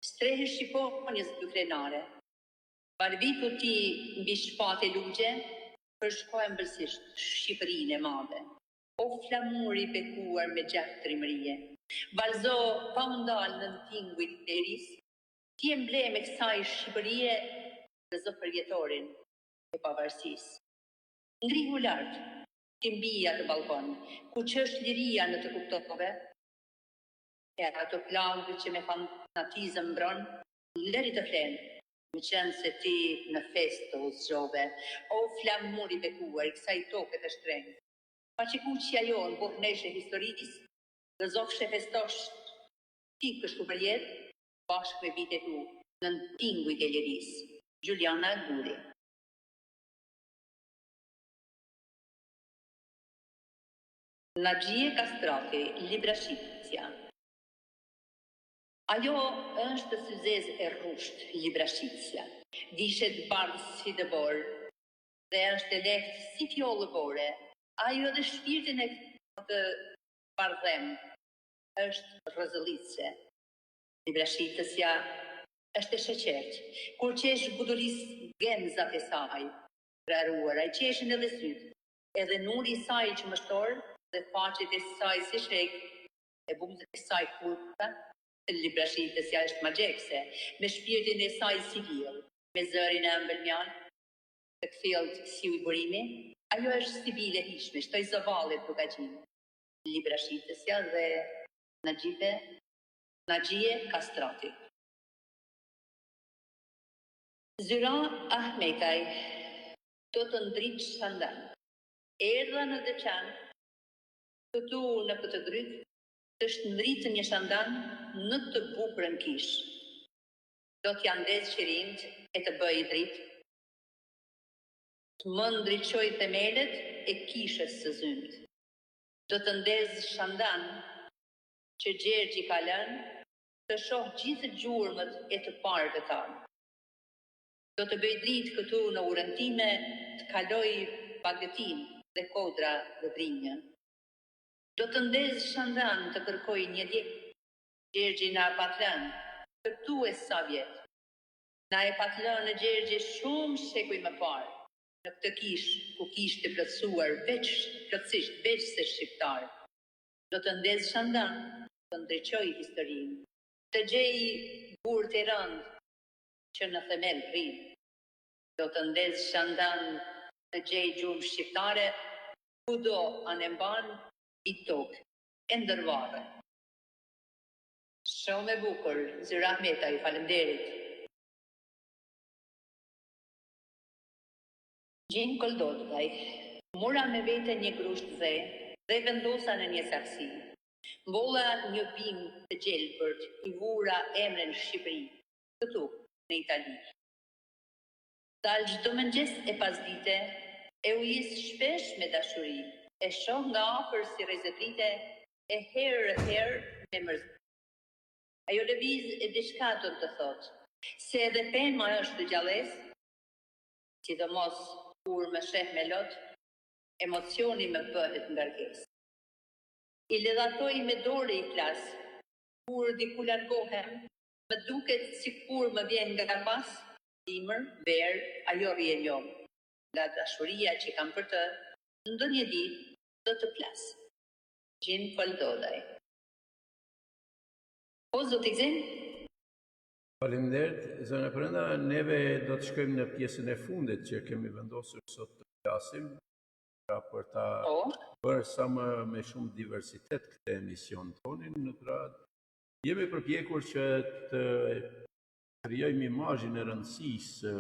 strehe shqiponjës dukrenare. Barbitu ti mbi shpate lugje, përshkojnë bërsisht Shqipërinë e madhe. O flamuri bekuar me gjatë trimërije, valzo pa ndalë në tingu i liris, ti embleme kësaj Shqipërie dhe zë përjetorin e pavarësis. Ngrihu lartë, ti mbija të balkon, ku që është liria në të kuptove, e ato plagë që me fanatizëm mbron, lëri të flenë, më qenë se ti në fest të uzgjove, o flamuri bekuar, i kësaj toke të shtrengë, pa që kuqja jonë burneshe historisë, dhe zofshe festosh ti kështu për jetë, bashkë me vite tu, në tingu i galerisë. Gjuliana Anguri. Nagjie Kastrati, Libra Shqipësja. Ajo është syzez e rusht, Libra Shqipësja. Dishet bardhë si dëbor, dhe është e lehtë si fjollë bore. Ajo dhe shpirtin e të bardhem është rëzëllitse. Libra Shqipësja është e sheqertë, kur qesh buduris gemzat e saj, raruar, ai qeshin edhe sytë, edhe nuri i saj që mështor, dhe faqet e saj si shek, e buzët e saj kurta, Libra Shqipësja është magjekse, me shpirtin e saj si vjell, me zërin e ëmbëlmjan, të kthjellët si ujburimi, ajo është si bile hishme, shtoj zëvallet duka gjimë. Libra Shqipësja dhe Nagjie Kastrati. Zyra Ahmekaj, do të ndritë shandan, erdha në dëqan, të tu në këtë drytë, të shëndritë një shandan në të bukrën kish. Do t'ja ndezë qirimët e të bëj dritë, të më ndriqoj themelet e kishës së zymët. Do të ndezë shandan që Gjergji ka lënë, të shoh gjithë gjurmët e të parë të tanë. Do të bëj dritë këtu në urëntime, të kaloj bagëtin dhe kodra dhe brinjën. Do të ndezë shandan të kërkoj një djek, Gjergji na patlën, këtu e sa vjetë. Na e patlën në Gjergji shumë shekuj më parë, në këtë kish ku kishte plotësisht veç se shqiptar, do të ndezë shandan, të ndriçoj historinë, të gjej burë të rënd që në themel rrin, do të ndezë shandan, të gjej gjumë shqiptare, kudo anë mban i tokë, e ndërvarë. Shumë e bukur, Zyra Ahmetaj, faleminderit. Gjenë Koldodvaj, mora me vete një grusht dhe vendosa në një saksi. Mbolla një bimë të gjelbërt, I vura emrin Shqipëri, këtu në Itali. Dalë çdo mëngjes e pasdite, e ujis shpesh me dashuri, e shoh nga afër si rrezetrite, e herë me mërzit. Ajo lëviz e diçka do të thotë, se edhe pema është të gjallës, sidomos kur më sheh me lot, emocioni më bëhet ngarkesë. I ledhatoj me dorë I flas, kur diku largohem, më duket sikur më vjen nga pas, dimër, verë, ajo rrienjon, nga dashuria që kam për të, ndonjë ditë do të flas. Gjin Koldodaj. Po, zoti Gzim? Faleminderit, zona Brenda, neve do të shkojmë në pjesën e fundit që kemi vendosur sot të flasim, pra për ta bërë sa me shumë diversitet këtë emision tonin, në grad. Jemi përpjekur që të krijojmë imazhin e rëndësisë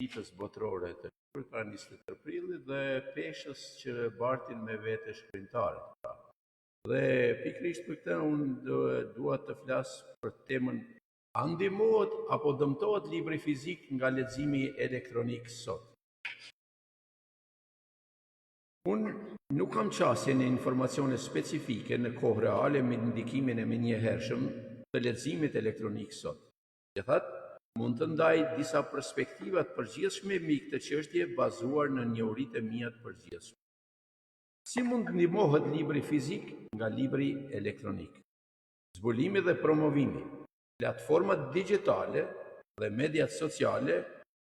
ditës botërore të pra 23 prillit dhe peshës që bartin me vete shkrimtarët. Dhe pikërisht për këtë unë dua të flas për temën a ndihmohet apo dëmtohet libri fizik nga leximi elektronik sot. Unë nuk kam qasje në informacione specifike në kohë reale me ndikimin e menjëhershëm të leximit elektronik sot. Gjithatë, mund të ndaj disa perspektiva të përgjithshme mbi këtë çështje bazuar në njohuritë e mia të përgjithshme. Si mund të ndihmohet libri fizik nga libri elektronik? Zbulimi dhe promovimi. Platformat digjitale dhe mediat sociale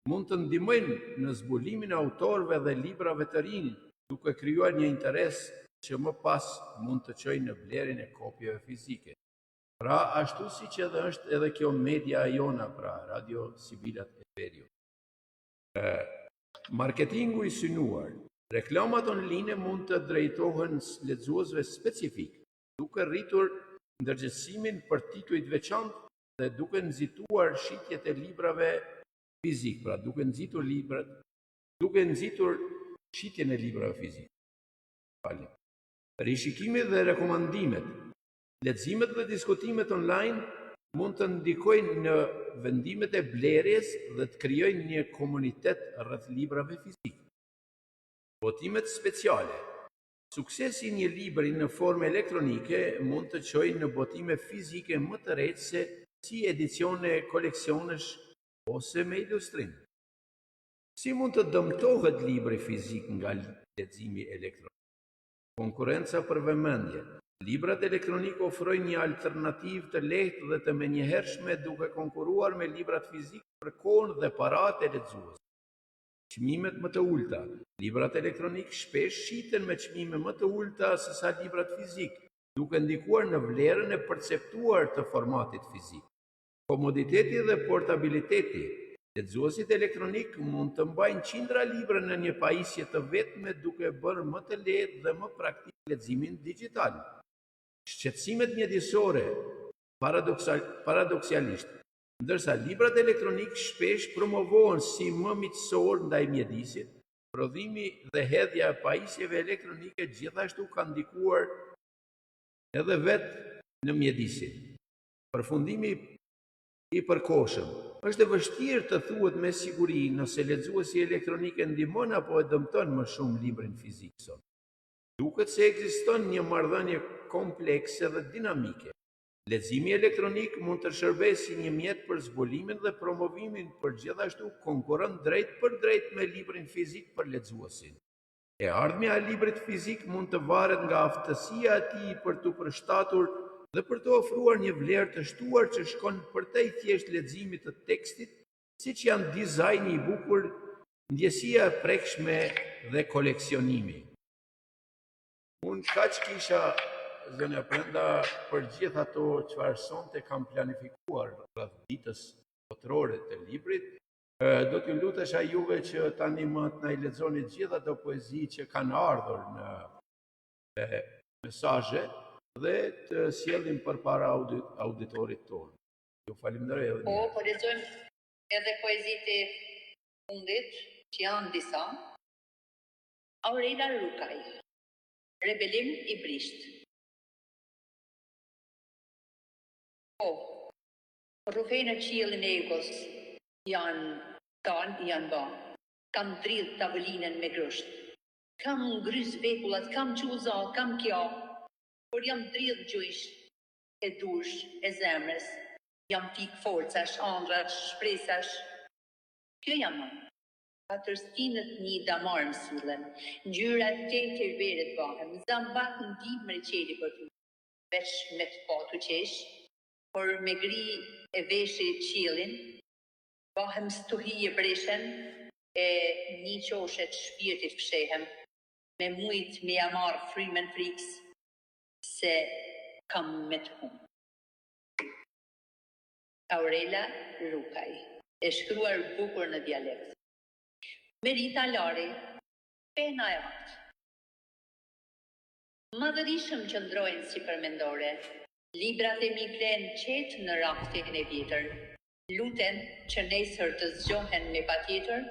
mund të ndihmojnë në zbulimin e autorëve dhe librave të rinj, duke krijuar një interes që më pas mund të çojë në blerjen e kopjave fizike. Pra, ashtu siç është edhe kjo media jona, pra Radio Sibilat e Veriut. Marketingu I synuar. Reklamat online mund të drejtohen lexuesve specifik, duke rritur ndërgjegjësimin për titujt veçantë dhe duke nxituar shitjet e librave fizik, pra duke nxitur shitjen e librave fizik. Rishikimi dhe rekomandimet. Leximet dhe diskutimet online mund të ndikojnë në vendimet e blerjes dhe të krijojnë një komunitet rreth librave fizik. Botimet speciale. Suksesi I një libri në formë elektronike mund të çojë në botime fizike më të reqse si edicione koleksionesh ose me ilustrim. Si mund të dëmtohet libri fizik nga leximi elektronik? Konkurenca për vëmendje. Librat elektronik ofrojnë një alternativë të lehtë dhe të menjëhershme duke konkuruar me librat fizik për kohën dhe paratë e lexuesve. Çmimet më të ulta. Librat elektronik shpesh shiten me çmime më të ulta se sa librat fizik, duke ndikuar në vlerën e perceptuar të formatit fizik. Komoditeti dhe portabiliteti. Lexuesit elektronik mund të mbajnë qindra libra në një pajisje të vetme duke bërë më të lehtë dhe më praktik leximin digjital. Shqetësimet mjedisore, paradoksalisht, ndërsa librat elektronik shpesh promovohen si më miqësor ndaj mjedisit, prodhimi dhe hedhja e pajisjeve elektronike gjithashtu ka ndikuar edhe vetë në mjedisin. Përfundimi I përkohshëm. Është e vështirë të thuhet me siguri nëse lexuesi elektronik e ndihmon apo e dëmton më shumë librin fizik sot. Duket se ekziston një marrëdhënie komplekse dhe dinamike. Leximi elektronik mund të shërbejë si një mjet për zbulimin dhe promovimin, por gjithashtu konkuron drejt për drejt me librin fizik për lexuesin. E ardhmja e librit fizik mund të varet nga aftësia e tij për të përshtatur dhe për të ofruar një vlerë të shtuar që shkon përtej thjesht leximit të tekstit, siç janë dizajni I bukur, Ndjesia e prekshme dhe koleksionimi. Unë kaq kisha, zënia Brenda, për gjithë ato çfarë sonte kam planifikuar rreth ditës botërore të librit. Do t'ju lutesha juve që tani më të na i lexoni gjithë ato poezi që kanë ardhur në mesazhe dhe të sjellin përpara auditorit tonë. Ju falenderoj edhe një herë. Po lexojmë edhe poezitë e fundit, që janë disa. Aurela Rukaj, Rebelim i Brisht. Po, rrufej në qiellin e egos janë ba. Kam dridh tavolinën me grusht. Kam ngryz vekullat, kam quza, kam kja. Por jam dridh gjujsh e dush e zemrës. Jam pik forcash, andrash, shpresash. Kjo jam më. Patërstinët një damar më sillen, ngjyrat të veret bahem, zambat në dimë më qeli për ty, veç me të patu qesh, por me gri e veshi qiellin, bahem stuhi e breshen, e një qoshet shpirtit fshehem, me mujt me jamar frimen friks, se kam me të hum. Aurela Rukaj, e shkruar bukur në dialekt. Merita Lari, pena e artë. Madhërishëm që ndrojnë si përmendore, librat e mi plenë qetë në raftin e vjetër, luten që nesër të zgjohen me patjetër,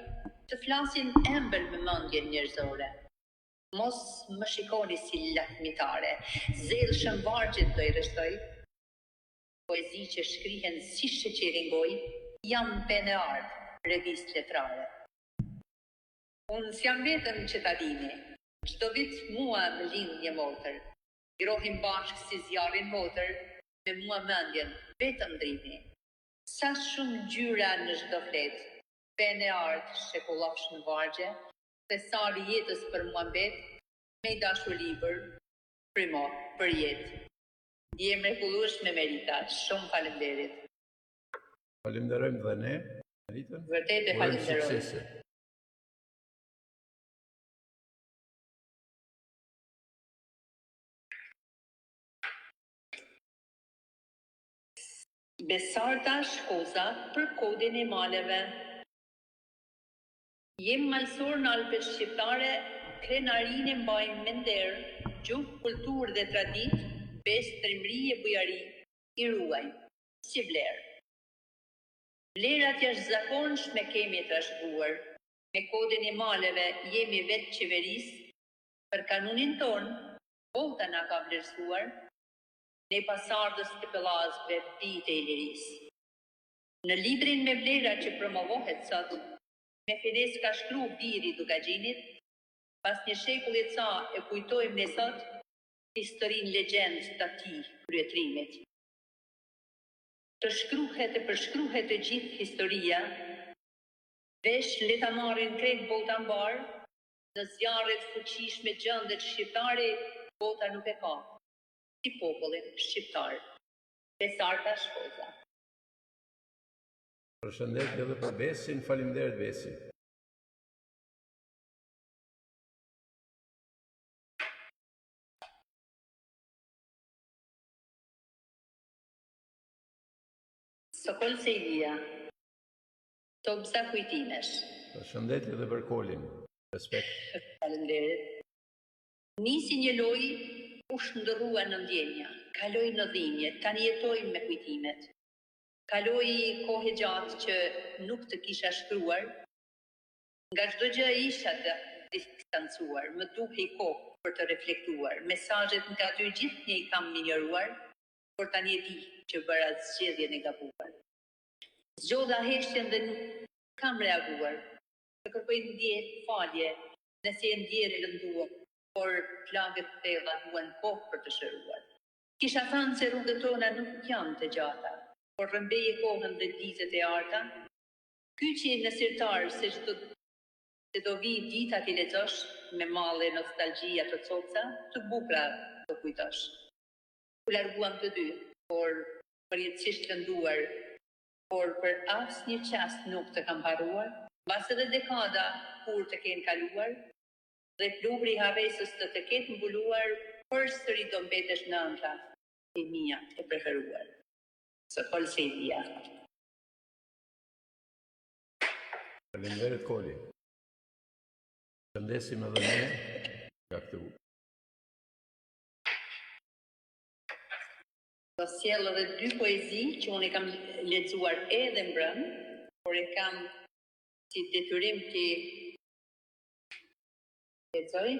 të flasin embël me mendjen njerëzore. Mos më shikoni si lakmitare, zellshëm vargjet do i rreshtoj, poezi që shkrihen si sheqerin goj, jam pene ardë, revist letrare. Unë s'jam vetëm që ta dini, çdo vit mua më lind një motër, grohim bashkë si zjarin motër, me mua mendjen vetëm drini. Sa shumë gjyra në çdo flet, pene ardë shekullosh në vargje, dhe sari jetës për mua mbet, me i dashur libër, primo, për jetë. Je mrekullues me Merita, shumë faleminderit. Falenderojmë dhe ne, Meritën. Vërtet e falenderoj. Besarta Shkoza për kodin e maleve. Jem malsor në Alpet shqiptare, krenarin e mbajmë me nder, gjuhë, kulturë dhe tradit, bes, trimri e bujari, i ruajmë, si vlerë. Vlerat jashtëzakonshme kemi trashëguar, me kodin e maleve jemi vetë qeveris, për kanunin ton, bota na ka vlerësuar, ne pasardhës të pëllazëve bijtë e liris. Në librin me vlera që promovohet sot, me fides ka shkru biri Dukagjinit, pas një shekulli ca e kujtojmë ne sot, historinë legjend të atij kryetrimit. Të shkruhet e përshkruhet e gjithë historia, vesh le ta marrin krejt bota mbar, në zjarret fuqishme gjëndet shqiptare, bota nuk e ka. Si popullin shqiptar. Besarta Shkoza. Përshëndetje edhe për Besin, faleminderit Besi. Sokol Sejlia. Tobza Kujtimesh. Përshëndetje edhe për Kolin. Respekt. Faleminderit. Nisi një lojë u shndërrua në ndjenja, kaloi në dhimbje, tani jetojmë me kujtimet. Kaloi kohë gjatë që nuk të kisha shkruar, nga çdo gjë isha të distancuar, më duhej kohë për të reflektuar, mesazhet nga ty gjithnjë i kam minjoruar, por tani e di që bëra zgjedhjen e gabuar. Zgjodha heshtjen dhe nuk kam reaguar, të kërkoj ndjehet falje, nëse e ndjerë e lënduar, por plagët thella duan kohë për të shëruar. Kisha thënë se rrugët tona nuk janë të gjata, por rëmbeje kohën dhe ditët e arta, kyçi në sirtar se do vi dita t'i lexosh, me malle nostalgjia të coca, të bukura të kujtosh. U larguam të dy, por përjetësisht lënduar, por për asnjë çast nuk të kam harruar, Mbas edhe dekada kur të kenë kaluar, dhe plumri i harresës të ketë mbuluar, përsëri do mbetesh nënta e mia e preferuar. Së Kolselia. Faleminderit Koli. Shëndesim edhe ne nga këtu. Do sjell edhe dy poezi që unë kam lexuar edhe mbrëm, por e kam si detyrim të lexoj.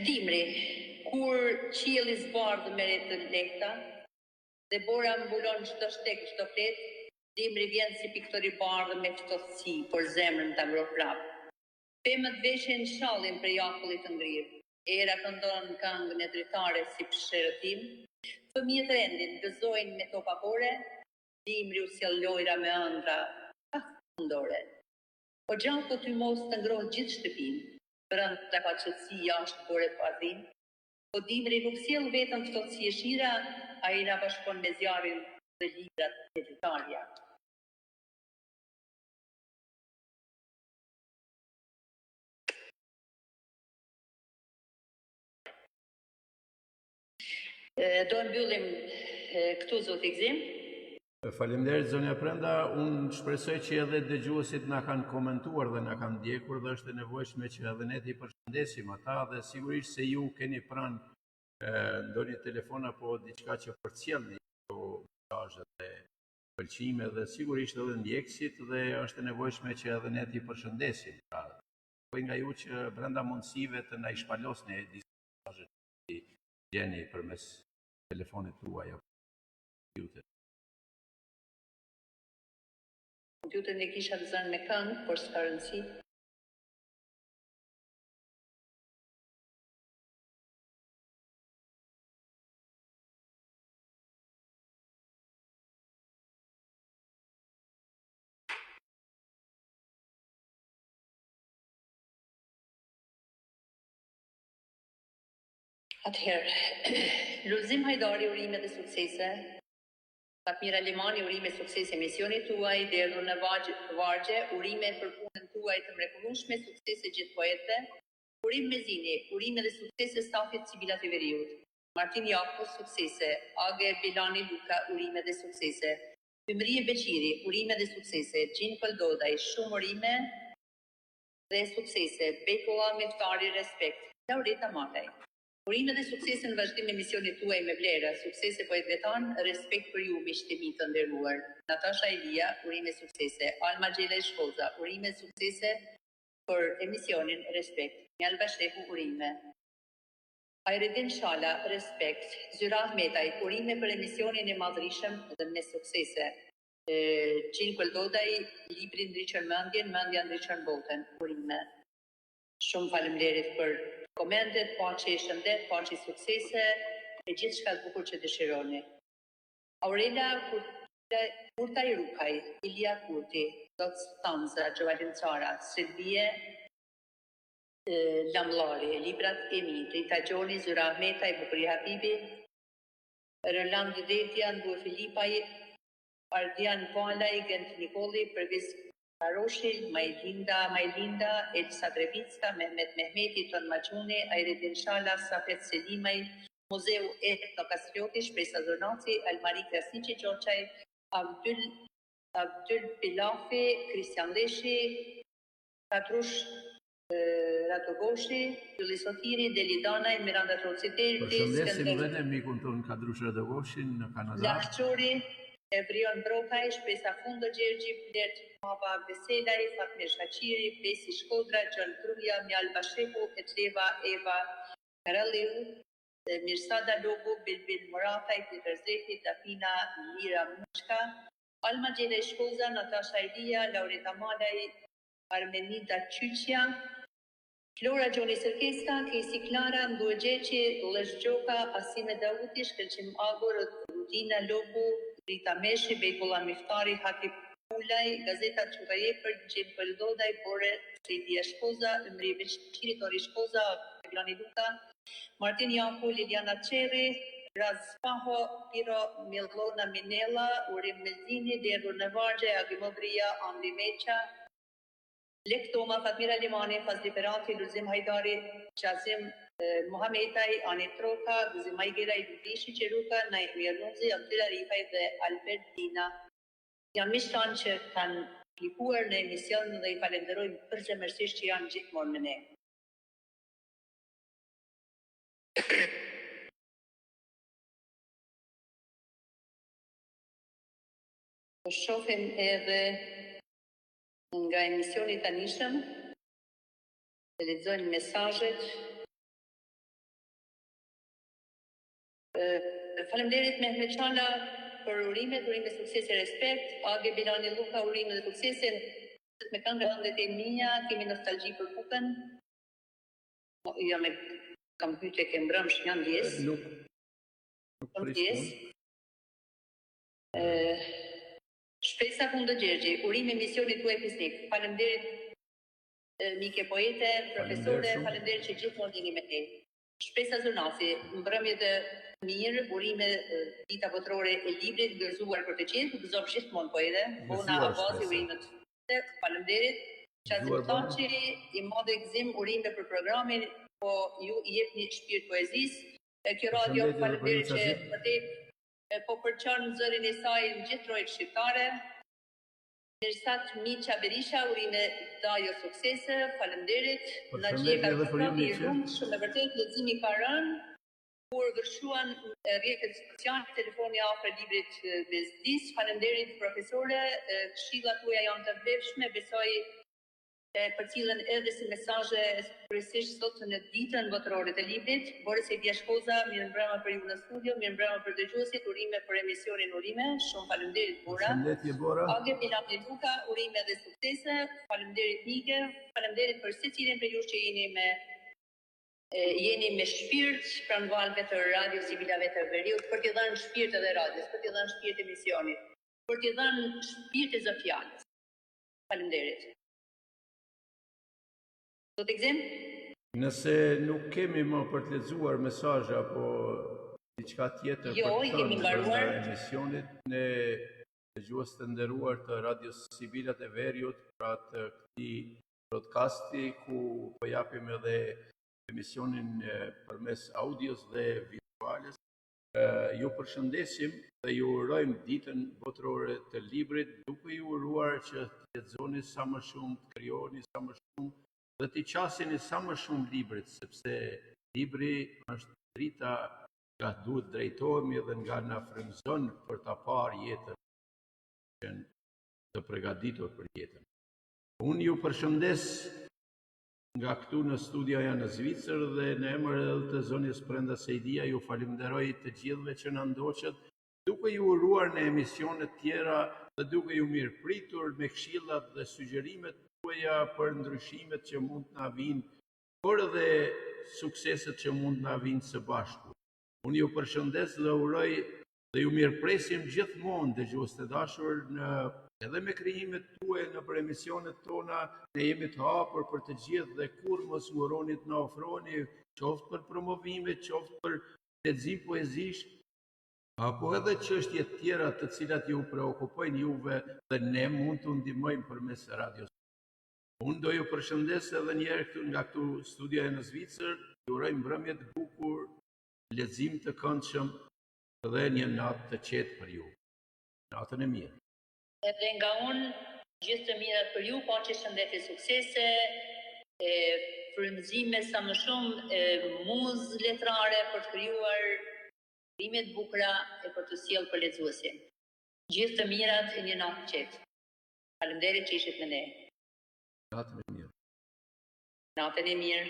Dimri, kur qielli zbardh me re të lehta, dhe bora mbulon çdo shtek, çdo flet, dimri vjen si piktor i bardhë me ftohtësi, por zemrën ta mbro prap. Pemët veshin shallin për jakullit të ngrirë, era këndon këngën e dritare si shërëtim, fëmijët rendin gëzojnë me topa kore, dimri u sjell lojra me ëndra fundore. O gjaku ty mos të ngrohë gjithë shtëpinë, brenda ka qetësi jashtë bore pazin, po dimri nuk sjell vetëm ftohtësi e shira, ai na bashkon me zjarrin dhe librat e dritarja. Do mbyllim këtu zoti Gzim. Faleminderit zonja Prenda, unë shpresoj që edhe dëgjuesit na kanë komentuar dhe na kanë ndjekur dhe është e nevojshme që edhe ne t'i përshëndesim ata dhe sigurisht se ju keni pranë ndonjë telefon apo diçka që përcjellni këto mesazhe dhe pëlqime dhe sigurisht edhe ndjekësit dhe është e nevojshme që edhe ne t'i përshëndesim. Kërkoj nga ju që brenda mundësive të na i shpalosni disa mesazhe që gjeni përmes telefonit tuaj apo kompjuterit. Kompjuterin e kisha të zënë me këngë, por s'ka rëndësi. Atëherë, Lulzim Hajdari, urime dhe suksese. Fatmira Limani, urime suksese misionit tuaj, Derdhur në Vargje, urime për punën tuaj të mrekullueshme, suksese gjithë poetëve. Urim Mezini, urime dhe suksese stafit civilat e Veriut. Martin Jaku, suksese. Age Bilani Luka, urime dhe suksese. Fymrie Beqiri, urime dhe suksese. Gjin Pëldodaj, shumë urime dhe suksese. Bejkolla Meftari, respekt. Laurita Mataj. Urime dhe suksese në vazhdim me misionit tuaj me vlera, suksese poetëve tanë, respekt për ju miqtemi të nderuar. Natasha Elia, urime suksese. Alma Gjela Shkoza, urime suksese për emisionin, respekt. Mjalba Shehu, urime. Ajredin Shala, respekt. Zyra Ahmetaj, urime për emisionin e madhrishëm dhe me suksese. Gjin Këldodaj, libri ndriqën mendjen, mendja ndriqën botën, urime. Shumë faleminderit për komentet, paqe i shëndet, paqe i suksese, e gjithë shka të bukur që dëshironi. Aurela Kurtaj Rukaj, Ilja Kurti, Dot Stanza, Gjovalin Cara, Silvije Lamlari, Librat Emi, Rita Gjoni, Zyra Ahmetaj, Bukuri Habibi, Roland Detja, Ndue Filipaj, Ardian Palaj, Gent Nikoli, Përgis Karoshil, Majlinda, Elsa Drevicka, Mehmet Mehmeti, Ton Maquni, Ajredin Shala, Safet Selimaj, Muzeu Etno Kastrioti, Shpresa Zonaci, Almari Krasici Gjoqaj, Abdyl Pilafi, Kristian Leshi, Katrush Ratogoshi, Yulli Sotiri, Deli Danaj, Miranda Trociteri, Përshëndesim dhe ne mikun tonë Katrush Ratogoshin në Kanada. Lakçori, Evrion Brokaj, Shpresa Fundo Gjergji, Plert Mava Veselaj, Fatmir Shaqiri, Besi Shkodra, Gjon Kruja, Mjalba Shehu, Etleva Eva Karaliu, Mirsada Lobo, Bilbil Morataj, Peter Zeti, Dafina Lira Mushka, Alma Gjela Shkoza, Natasha Elia, Laureta Malaj, Armenida Qyqja, Flora Gjoni Sërkeska, Kesi Klara, Ndue Gjeqi, Lëshgjoka, Asime Dauti, Shkëlqim Agor, Rutina Lobu, Rita Meshi, Bejkolla Miftari, Hatip Ulaj, Gazeta Qurajepër, Gjim Pëldodaj, Bore, Sejdia Shkoza, Ymri Veçiri, Tori Shkoza, Bilani Luka, Martin Jaku, Liliana Qeri, Razpaho Piro Milona Minella, Urim Mezzini, Derur Nevargje, Agimobria, Amri Meqa, Lektoma, Fatmira Limani, Fazli Perati, Luzim Hajdari, Shazim Mohametaj, Ani Troka, Luzim Hajgira, Idrishi Qeruka, Naimi Arnunzi, Abdullah Rifaj dhe Albert Dina. Janë mishtan që kanë klikuar në emision dhe I falenderojmë përgjithësisht që janë gjithmonë me ne. Po shohim edhe nga emisioni tanishëm, të lexojmë mesazhet. Faleminderit Mehmet Çala për urimet sukses e respekt, Age Bilani Luka urimet dhe suksesin, me kanë rëndet e mia, kemi nostalgji për Kukën. Kam pyetje ke mbrëmsh janë 10. Nuk prisë. Shpesa Kundë Gjergji, urime misionit tuaj fisnik. Faleminderit mike poete, profesore, faleminderit që gjithmonë jeni me ne. Shpesa Zunasi, mbrëmje të mirë, urime dita botërore e librit gërzuar për të qenë, gëzon gjithmonë poete, bona avazi urimet. Faleminderit. Qazim Taçi, I madhe gëzim urime për programin, po ju I jepni shpirt poezisë. Kjo radio faleminderit që vërtet po përçon zërin e saj në gjithë trojt shqiptare. Mirsat Miqa Berisha, urime dajo suksese, faleminderit. Naçi Karpati, shumë e vërtet leximi ka rënë, kur vërshuan rrjetet sociale, telefoni afër librit Bezdis. Faleminderit profesore, këshillat tuaja janë të vlefshme, besoj për cilën edhe si mesazhe kryesisht sot në ditën botërore të librit. Boris Edia Shkoza, mirëmbrëma për ju në studio, mirëmbrëma për dëgjuesit, urime për emisionin urime, shumë faleminderit Bora. Përshëndetje Bora. Age Bilani Luka, urime dhe suksese, faleminderit Mike, faleminderit për secilin për ju që jeni me shpirt pranë valve të Radio Sibilave të Veriut, për t'i dhënë shpirt edhe radios, për t'i dhënë shpirt emisionit, për t'i dhënë shpirt e zëfjalës. Faleminderit. Do të gëzim? Nëse nuk kemi më për të lexuar mesazhe apo diçka tjetër për të mbaruar emisionit, ne dëgjues të nderuar të Radios Sibilat e Veriut, pra të këtij podcasti ku po japim edhe emisionin përmes audios dhe vizuales, ju përshëndesim dhe ju urojmë ditën botërore të librit, duke ju uruar që të lexoni sa më shumë, të krijoni sa më shumë dhe t'i qasini sa më shumë librit, sepse libri është drita nga duhet drejtohemi dhe nga na frymëzon për ta parë jetën të përgatitur për jetën. Unë ju përshëndes nga këtu në studioja në Zvicër dhe në emër edhe të zonjës Brenda Sejdia ju falenderoj të gjithëve që na ndoqët, duke ju uruar në emisionet tjera dhe duke ju mirëpritur me këshillat dhe sugjerimet tuaja për ndryshimet që mund të na vinë, por edhe sukseset që mund të na vinë së bashku. Unë ju përshëndes dhe uroj dhe ju mirëpresim gjithmonë dëgjues të dashur edhe me krijimet tuaja në për emisionet tona, ne jemi të hapur për të gjithë dhe kur mos nguroni të na ofroni, qoftë për promovime, qoftë për lexim poezish, apo edhe çështje të tjera të cilat ju preokupojnë juve dhe ne mund të ndihmojmë përmes radios. Unë do ju përshëndes edhe njerë këtu nga këtu studioja në Zvicër, ju uroj mbrëmje të bukur, lexim të këndshëm dhe një natë të qetë për ju. Natën e mirë. Edhe nga unë, gjithë të mirat për ju, paqe, shëndetje, suksese, frymëzime sa më shumë, muzë letrare për të krijuar rime të bukura e për të sjellë për lexuesin. Gjithë të mirat e një natë të qetë. Faleminderit që ishit me ne. Natën e mirë. Natën e mirë.